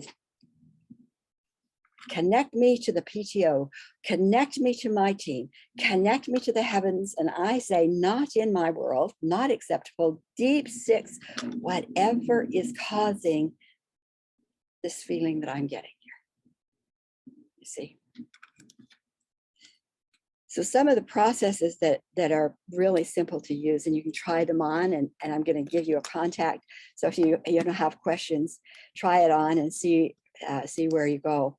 connect me to the PTO, connect me to my team, connect me to the heavens. And I say, not in my world, not acceptable, Deep Six, whatever is causing this feeling that I'm getting here. You see? So some of the processes that are really simple to use, and you can try them on, and I'm going to give you a contact. So if you don't have questions, try it on and see where you go.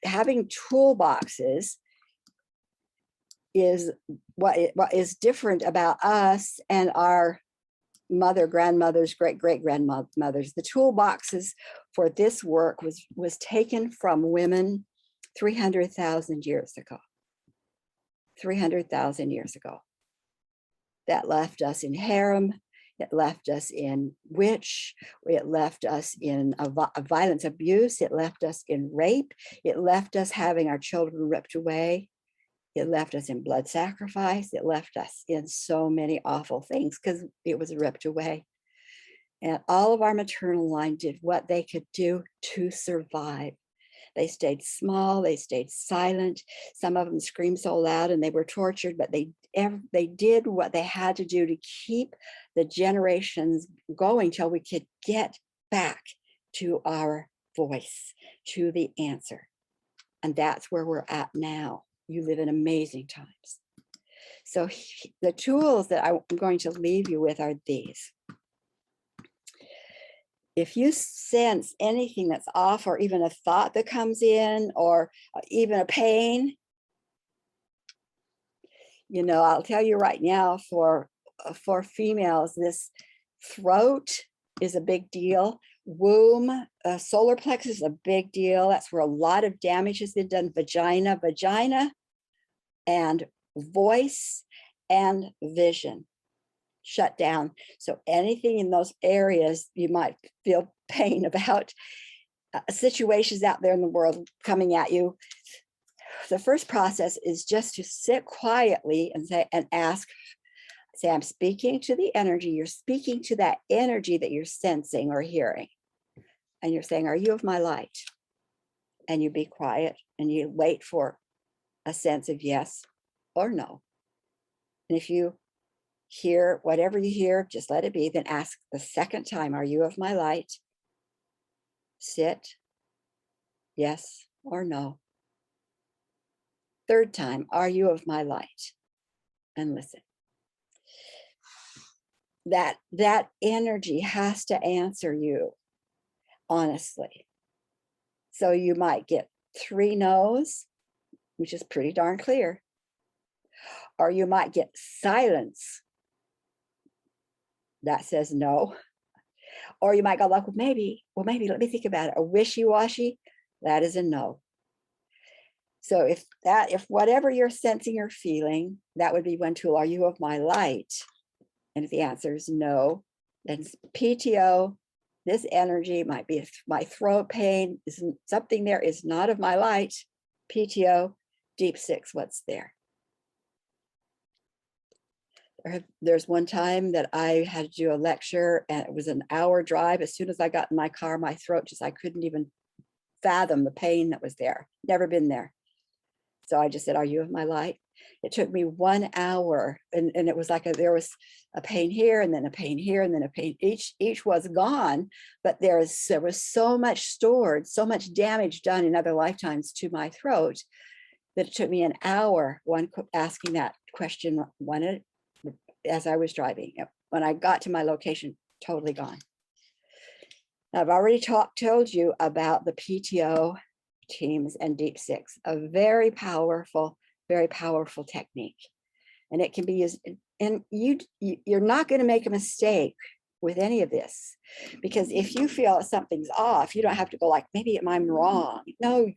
Having toolboxes is what is different about us and our grandmothers, great-great-grandmothers. The toolboxes for this work was taken from women 300,000 years ago. 300,000 years ago. That left us in harem. It left us in witch. It left us in violence abuse. It left us in rape. It left us having our children ripped away. It left us in blood sacrifice. It left us in so many awful things because it was ripped away. And all of our maternal line did what they could do to survive. They stayed small, they stayed silent. Some of them screamed so loud and they were tortured, but they did what they had to do to keep the generations going till we could get back to our voice, to the answer. And that's where we're at now. You live in amazing times. So the tools that I'm going to leave you with are these. If you sense anything that's off, or even a thought that comes in, or even a pain, I'll tell you right now, for females, this throat is a big deal. Womb, solar plexus is a big deal. That's where a lot of damage has been done. Vagina, and voice and vision shut down. So anything in those areas you might feel pain about, situations out there in the world coming at you. The first process is just to sit quietly and say, I'm speaking to the energy. You're speaking to that energy that you're sensing or hearing. And you're saying, are you of my light? And you be quiet and you wait for a sense of yes or no. And if you hear whatever you hear, just let it be. Then ask the second time, are you of my light? Sit, yes or no. Third time, are you of my light? And listen. That energy has to answer you honestly. So you might get 3 no's, which is pretty darn clear. Or you might get silence. That says no. Or you might go like, well, maybe, let me think about it. A wishy-washy, that is a no. So if whatever you're sensing or feeling, that would be one tool. Are you of my light? And if the answer is no, then PTO, this energy might be my throat pain, something there is not of my light. PTO, deep 6, what's there? There's one time that I had to do a lecture and it was an hour drive. As soon as I got in my car, my throat I couldn't even fathom the pain that was there. Never been there. So I just said, are you of my light? It took me 1 hour and it was like there was a pain here and then a pain here and then a pain. Each was gone, but there was so much stored, so much damage done in other lifetimes to my throat that it took me an hour, asking that question as I was driving. When I got to my location, totally gone. Now, I've already told you about the PTO teams and deep 6, a very powerful technique. And it can be used, and you're not going to make a mistake with any of this, because if you feel something's off, you don't have to go like, maybe I'm wrong. No,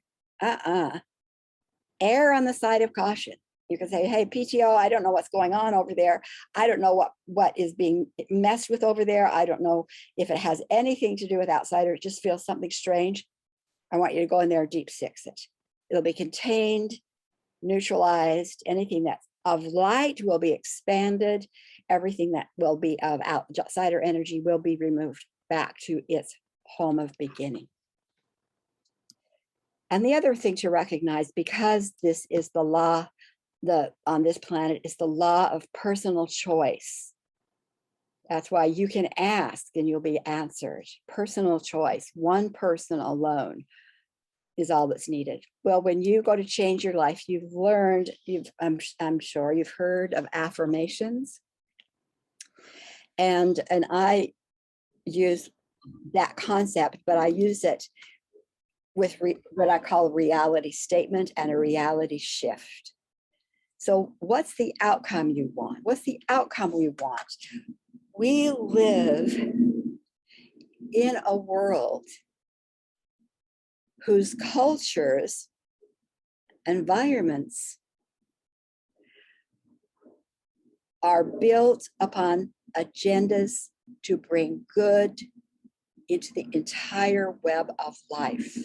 err on the side of caution. You can say, hey, PTO, I don't know what's going on over there. I don't know what is being messed with over there. I don't know if it has anything to do with outsider. It just feels something strange. I want you to go in there, deep 6 it. It'll be contained, neutralized. Anything that's of light will be expanded. Everything that will be of outsider energy will be removed back to its home of beginning. And the other thing to recognize, because this is the law, on this planet is the law of personal choice. That's why you can ask and you'll be answered. Personal choice, one person alone is all that's needed. Well, when you go to change your life, you've learned, I'm sure you've heard of affirmations. And I use that concept, but I use it with what I call a reality statement and a reality shift. So what's the outcome you want? What's the outcome we want? We live in a world whose cultures, environments are built upon agendas to bring good into the entire web of life.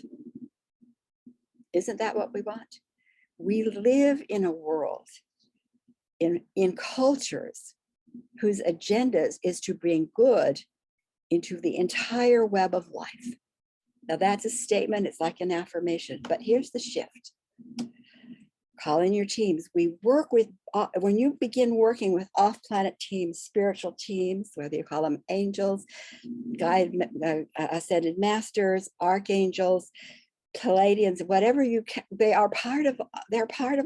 Isn't that what we want? We live in a world, in cultures whose agendas is to bring good into the entire web of life. Now that's a statement, it's like an affirmation, but here's the shift. Call in your teams. We work with, when you begin working with off-planet teams, spiritual teams, whether you call them angels, ascended masters, archangels, Palladians, whatever they're part of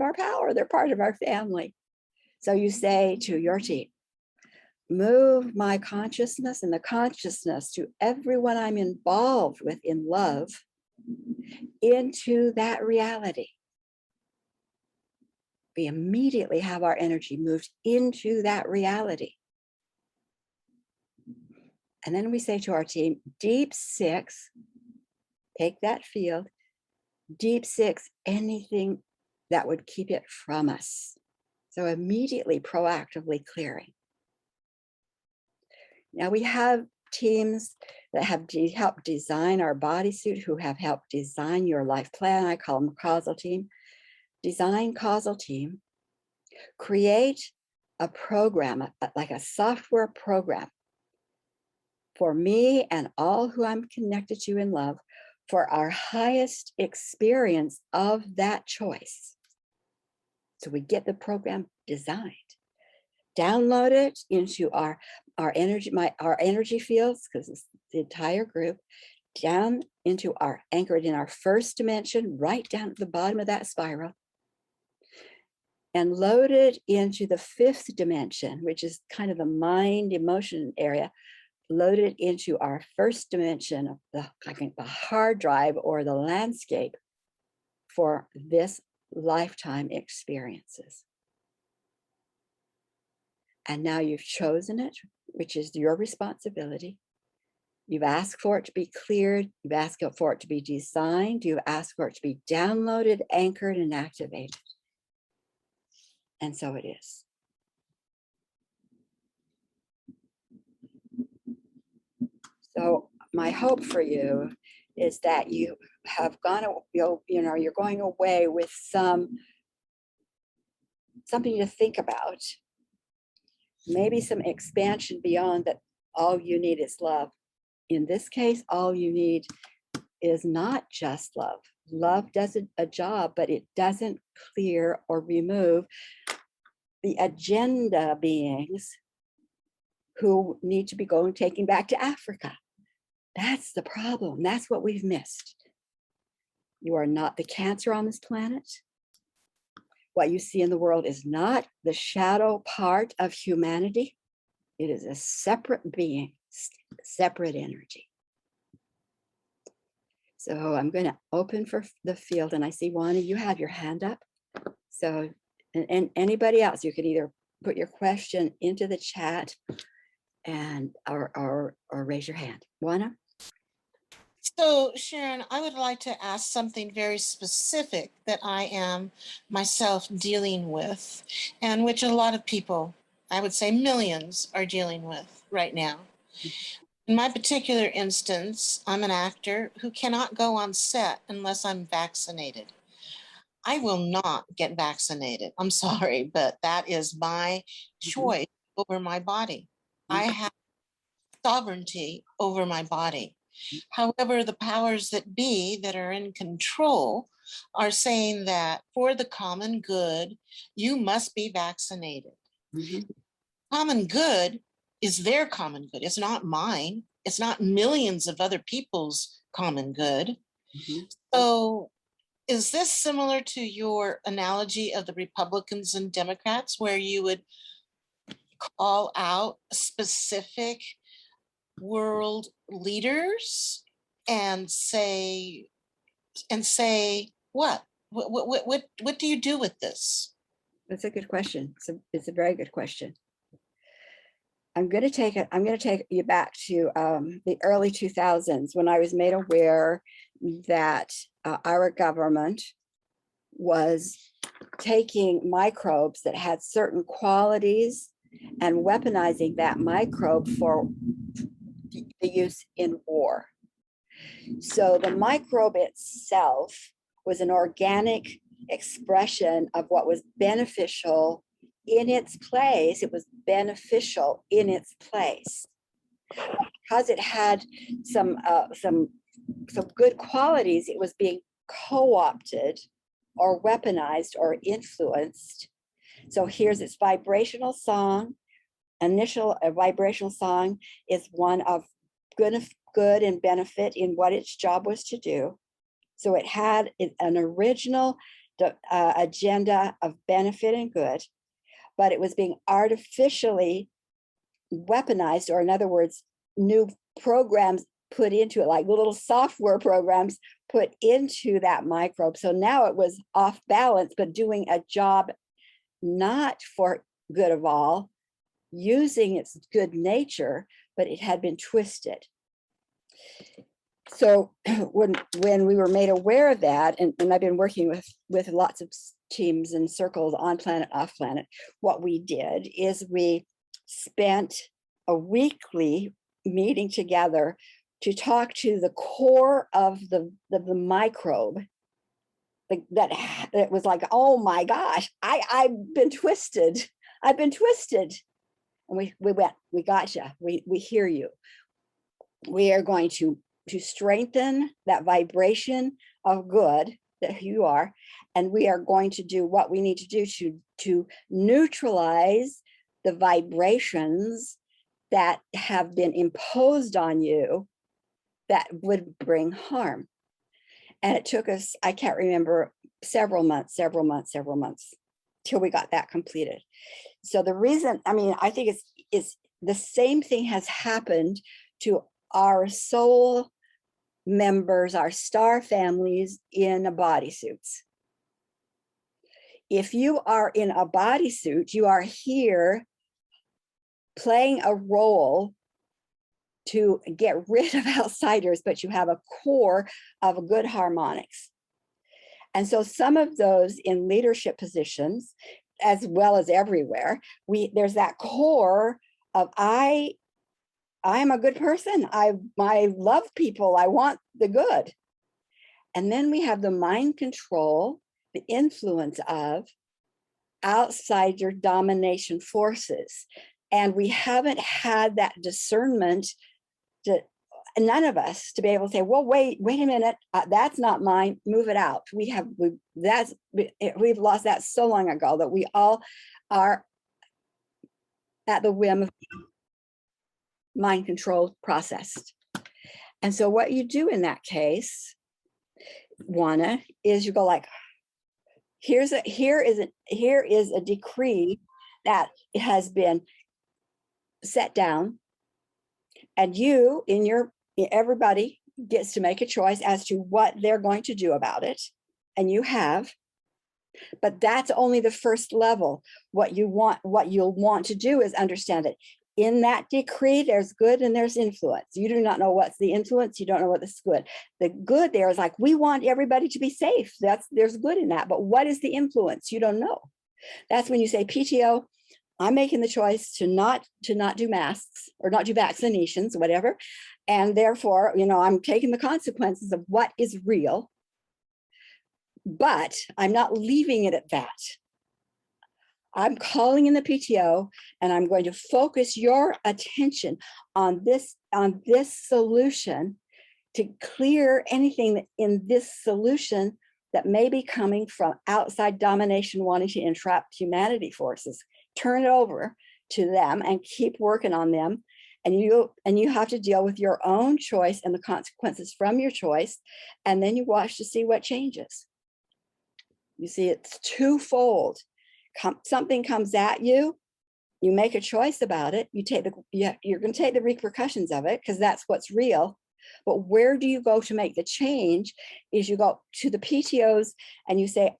our power, they're part of our family. So you say to your team, move my consciousness and the consciousness to everyone I'm involved with in love into that reality. We immediately have our energy moved into that reality. And then we say to our team, deep 6, take that field, deep 6, anything that would keep it from us. So immediately proactively clearing. Now we have teams that have helped design our bodysuit, who have helped design your life plan. I call them a causal team. Design causal team. Create a program, like a software program for me and all who I'm connected to in love, for our highest experience of that choice. So we get the program designed. download it into our energy fields, because it's the entire group, down into our anchored in our first dimension, right down at the bottom of that spiral, and load it into the fifth dimension, which is kind of the mind emotion area. Load it into our first dimension of the hard drive or the landscape for this lifetime experiences. And now you've chosen it, which is your responsibility. You've asked for it to be cleared. You've asked for it to be designed. You've asked for it to be downloaded, anchored, and activated. And so it is. So my hope for you is that you have gone, you're going away with something to think about. Maybe some expansion beyond that. All you need is love. In this case, all you need is not just love. Love does a job, but it doesn't clear or remove the agenda beings who need to be taken back to Africa. That's the problem. That's what we've missed. You are not the cancer on this planet. What you see in the world is not the shadow part of humanity. It is a separate being, separate energy. So I'm going to open for the field, and I see Wanda, you have your hand up. So, and anybody else, you can either put your question into the chat and or raise your hand. Wanda? So, Sharon, I would like to ask something very specific that I am myself dealing with, and which a lot of people, I would say millions, are dealing with right now. In my particular instance, I'm an actor who cannot go on set unless I'm vaccinated. I will not get vaccinated. I'm sorry, but that is my choice over my body. I have sovereignty over my body. However, the powers that be that are in control are saying that for the common good, you must be vaccinated. Common good is their common good. It's not mine. It's not millions of other people's common good. So is this similar to your analogy of the Republicans and Democrats, where you would call out specific world leaders and say what do you do with this? That's a good question. It's a very good question. I'm going to take you back to the early 2000s, when I was made aware that our government was taking microbes that had certain qualities and weaponizing that microbe for the use in war. So the microbe itself was an organic expression of what was beneficial in its place. It was beneficial in its place because it had some good qualities. It was being co-opted or weaponized or influenced. So here's its vibrational song. Initial vibrational song is one of good and benefit in what its job was to do. So it had an original agenda of benefit and good, but it was being artificially weaponized, or in other words, new programs put into it, like little software programs put into that microbe. So now it was off balance, but doing a job not for good of all, using its good nature, but it had been twisted. So when we were made aware of that, and I've been working with lots of teams and circles on planet, off planet, what we did is we spent a weekly meeting together to talk to the core of the microbe. That was like, oh my gosh, I've been twisted. I've been twisted. And we went, we got you. We hear you. We are going to strengthen that vibration of good that you are, and we are going to do what we need to do to neutralize the vibrations that have been imposed on you that would bring harm. And it took us, I can't remember, several months till we got that completed. So the reason, I mean, I think it's the same thing has happened to our soul members, our star families in bodysuits. If you are in a bodysuit, you are here playing a role to get rid of outsiders, but you have a core of good harmonics. And so some of those in leadership positions, as well as everywhere, there's that core of I am a good person. I love people. I want the good. And then we have the mind control, the influence of outsider domination forces. And we haven't had that discernment none of us to be able to say, well, wait a minute, that's not mine, move it out. We've lost that so long ago that we all are at the whim of mind control processed. And so what you do in that case, Juana, is you go like, here is a decree that has been set down, and everybody gets to make a choice as to what they're going to do about it, and you have. But that's only the first level. What you'll want to do is understand it. In that decree, there's good and there's influence. You do not know what's the influence. You don't know what's good. The good there is like, we want everybody to be safe. There's good in that. But what is the influence? You don't know. That's when you say, PTO, I'm making the choice to not do masks or not do vaccinations, whatever. And therefore, I'm taking the consequences of what is real, but I'm not leaving it at that. I'm calling in the PTO, and I'm going to focus your attention on this solution to clear anything in this solution that may be coming from outside domination wanting to entrap humanity forces. Turn it over to them and keep working on them. And you have to deal with your own choice and the consequences from your choice. And then you watch to see what changes. You see, it's twofold. Something comes at you, you make a choice about it, you're going to take the repercussions of it because that's what's real. But where do you go to make the change is you go to the PTOs and you say,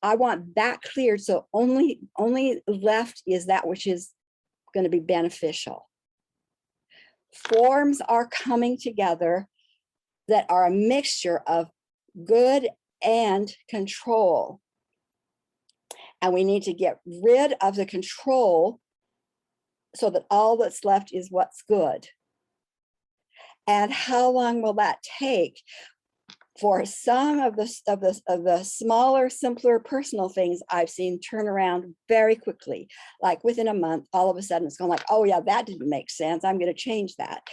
I want that cleared. So only left is that which is going to be beneficial. Forms are coming together that are a mixture of good and control. And we need to get rid of the control so that all that's left is what's good. And how long will that take? For some of the smaller, simpler personal things, I've seen turn around very quickly. Like within a month, all of a sudden it's going like, oh yeah, that didn't make sense. I'm going to change that.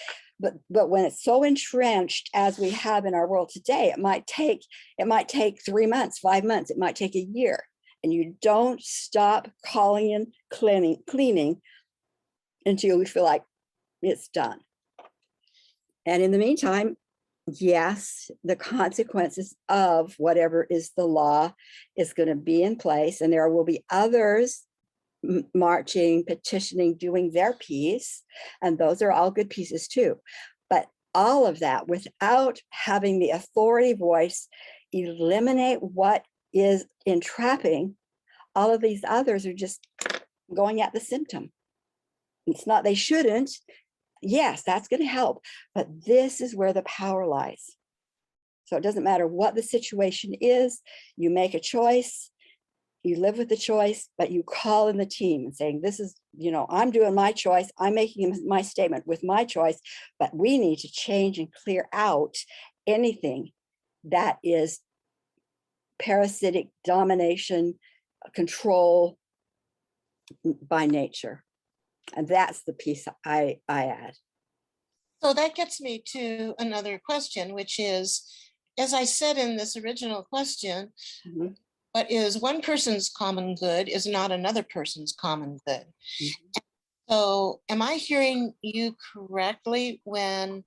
But when it's so entrenched as we have in our world today, it might take 3 months, 5 months, it might take a year. And you don't stop calling in cleaning until you feel like it's done. And in the meantime, yes, the consequences of whatever is the law is going to be in place, and there will be others marching, petitioning, doing their piece, and those are all good pieces too. But all of that without having the authority voice eliminate what is entrapping, all of these others are just going at the symptom. It's not, they shouldn't. Yes, that's going to help, but this is where the power lies. So it doesn't matter what the situation is, you make a choice, you live with the choice, but you call in the team and saying, this is, I'm doing my choice, I'm making my statement with my choice, but we need to change and clear out anything that is parasitic domination, control by nature. And that's the piece I add. So that gets me to another question, which is, as I said in this original question, What is one person's common good is not another person's common good. Mhm. So am I hearing you correctly when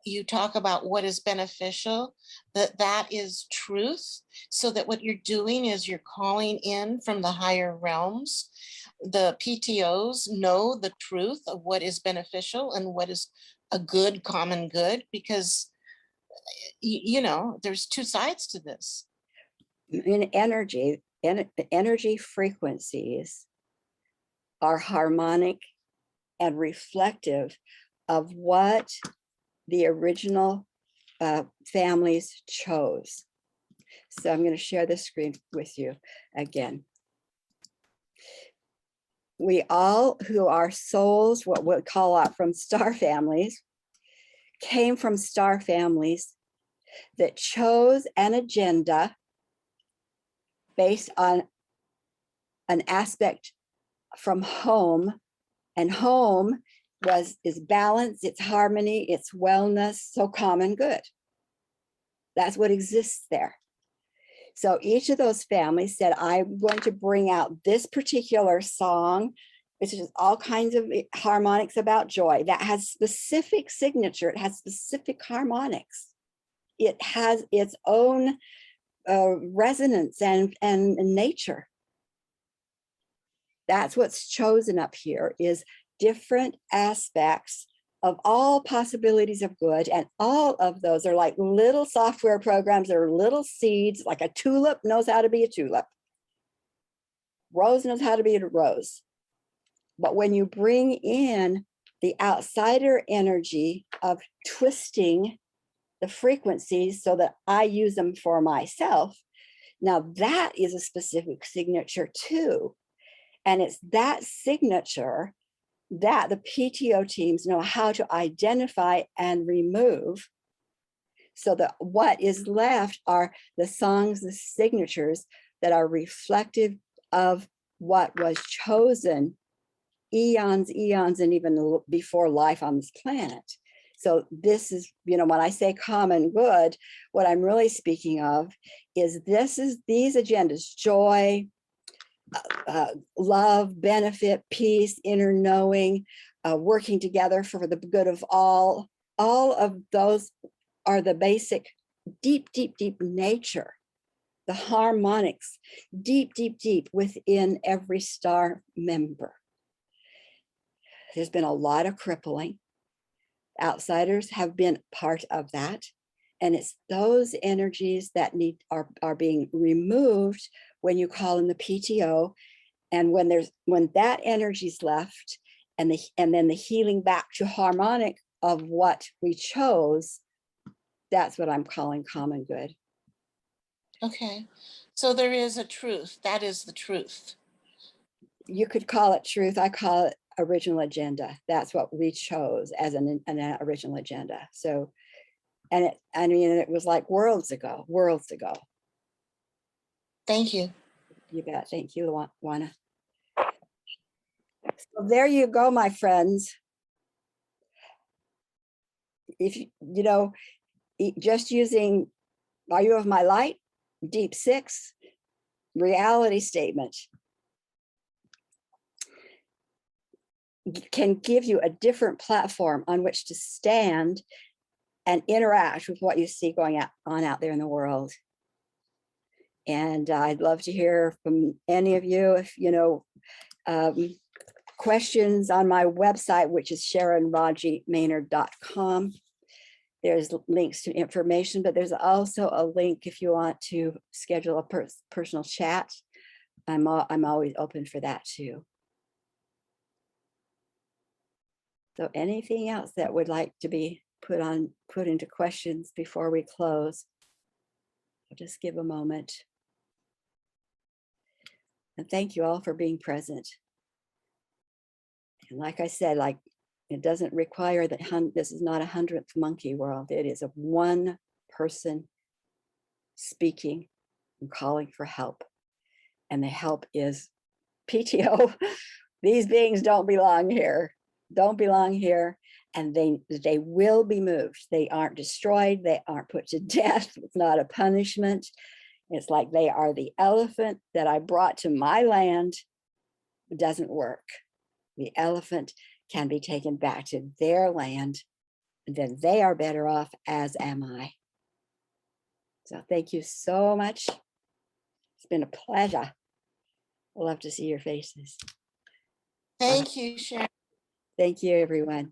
you talk about what is beneficial, that that is truth, so that what you're doing is you're calling in from the higher realms? The PTOs know the truth of what is beneficial and what is a good common good, because you know there's two sides to this. In energy, energy frequencies are harmonic and reflective of what the original families chose. So I'm going to share this screen with you again. We all who are souls, what we'll call out from star families, came from star families that chose an agenda based on an aspect from home, and home is balance, it's harmony, it's wellness, so common good. That's what exists there. So each of those families said, I'm going to bring out this particular song, which is all kinds of harmonics about joy, that has specific signature, it has specific harmonics. It has its own resonance and nature. That's what's chosen up here, is different aspects of all possibilities of good. And all of those are like little software programs that are little seeds, like a tulip knows how to be a tulip. Rose knows how to be a rose. But when you bring in the outsider energy of twisting the frequencies so that I use them for myself, now that is a specific signature too. And it's that signature that the PTO teams know how to identify and remove, so that what is left are the songs, the signatures that are reflective of what was chosen eons, and even before life on this planet. So this is, you know, when I say common good, what I'm really speaking of is these agendas: joy, love, benefit, peace, inner knowing, working together for the good of all of those are the basic deep nature, the harmonics, deep within every star member. There's been a lot of crippling. Outsiders have been part of that. And it's those energies that are being removed when you call in the PTO. And when that energy's left, and then the healing back to harmonic of what we chose, that's what I'm calling common good. Okay, so there is a truth. That is the truth. You could call it truth. I call it original agenda. That's what we chose as an original agenda. So, and it was like worlds ago. Thank you. You bet. Thank you, Juana. So there you go, my friends. If you know, just using "Are you of my light?" Deep Six reality statement can give you a different platform on which to stand and interact with what you see going on out there in the world. And I'd love to hear from any of you. If you know questions, on my website, which is SharonRajiMaynard.com. There's links to information, but there's also a link if you want to schedule a personal chat. I'm always open for that too. So anything else that would like to be put into questions before we close? I'll just give a moment. And thank you all for being present. And like I said, like, it doesn't require that this is not a 100th monkey world. It is a one person speaking and calling for help. And the help is PTO. These beings don't belong here. And they will be moved. They aren't destroyed. They aren't put to death. It's not a punishment. It's like they are the elephant that I brought to my land. It doesn't work. The elephant can be taken back to their land, and then they are better off, as am I. So thank you so much. It's been a pleasure. I love to see your faces. Thank you, Sharon. Thank you, everyone.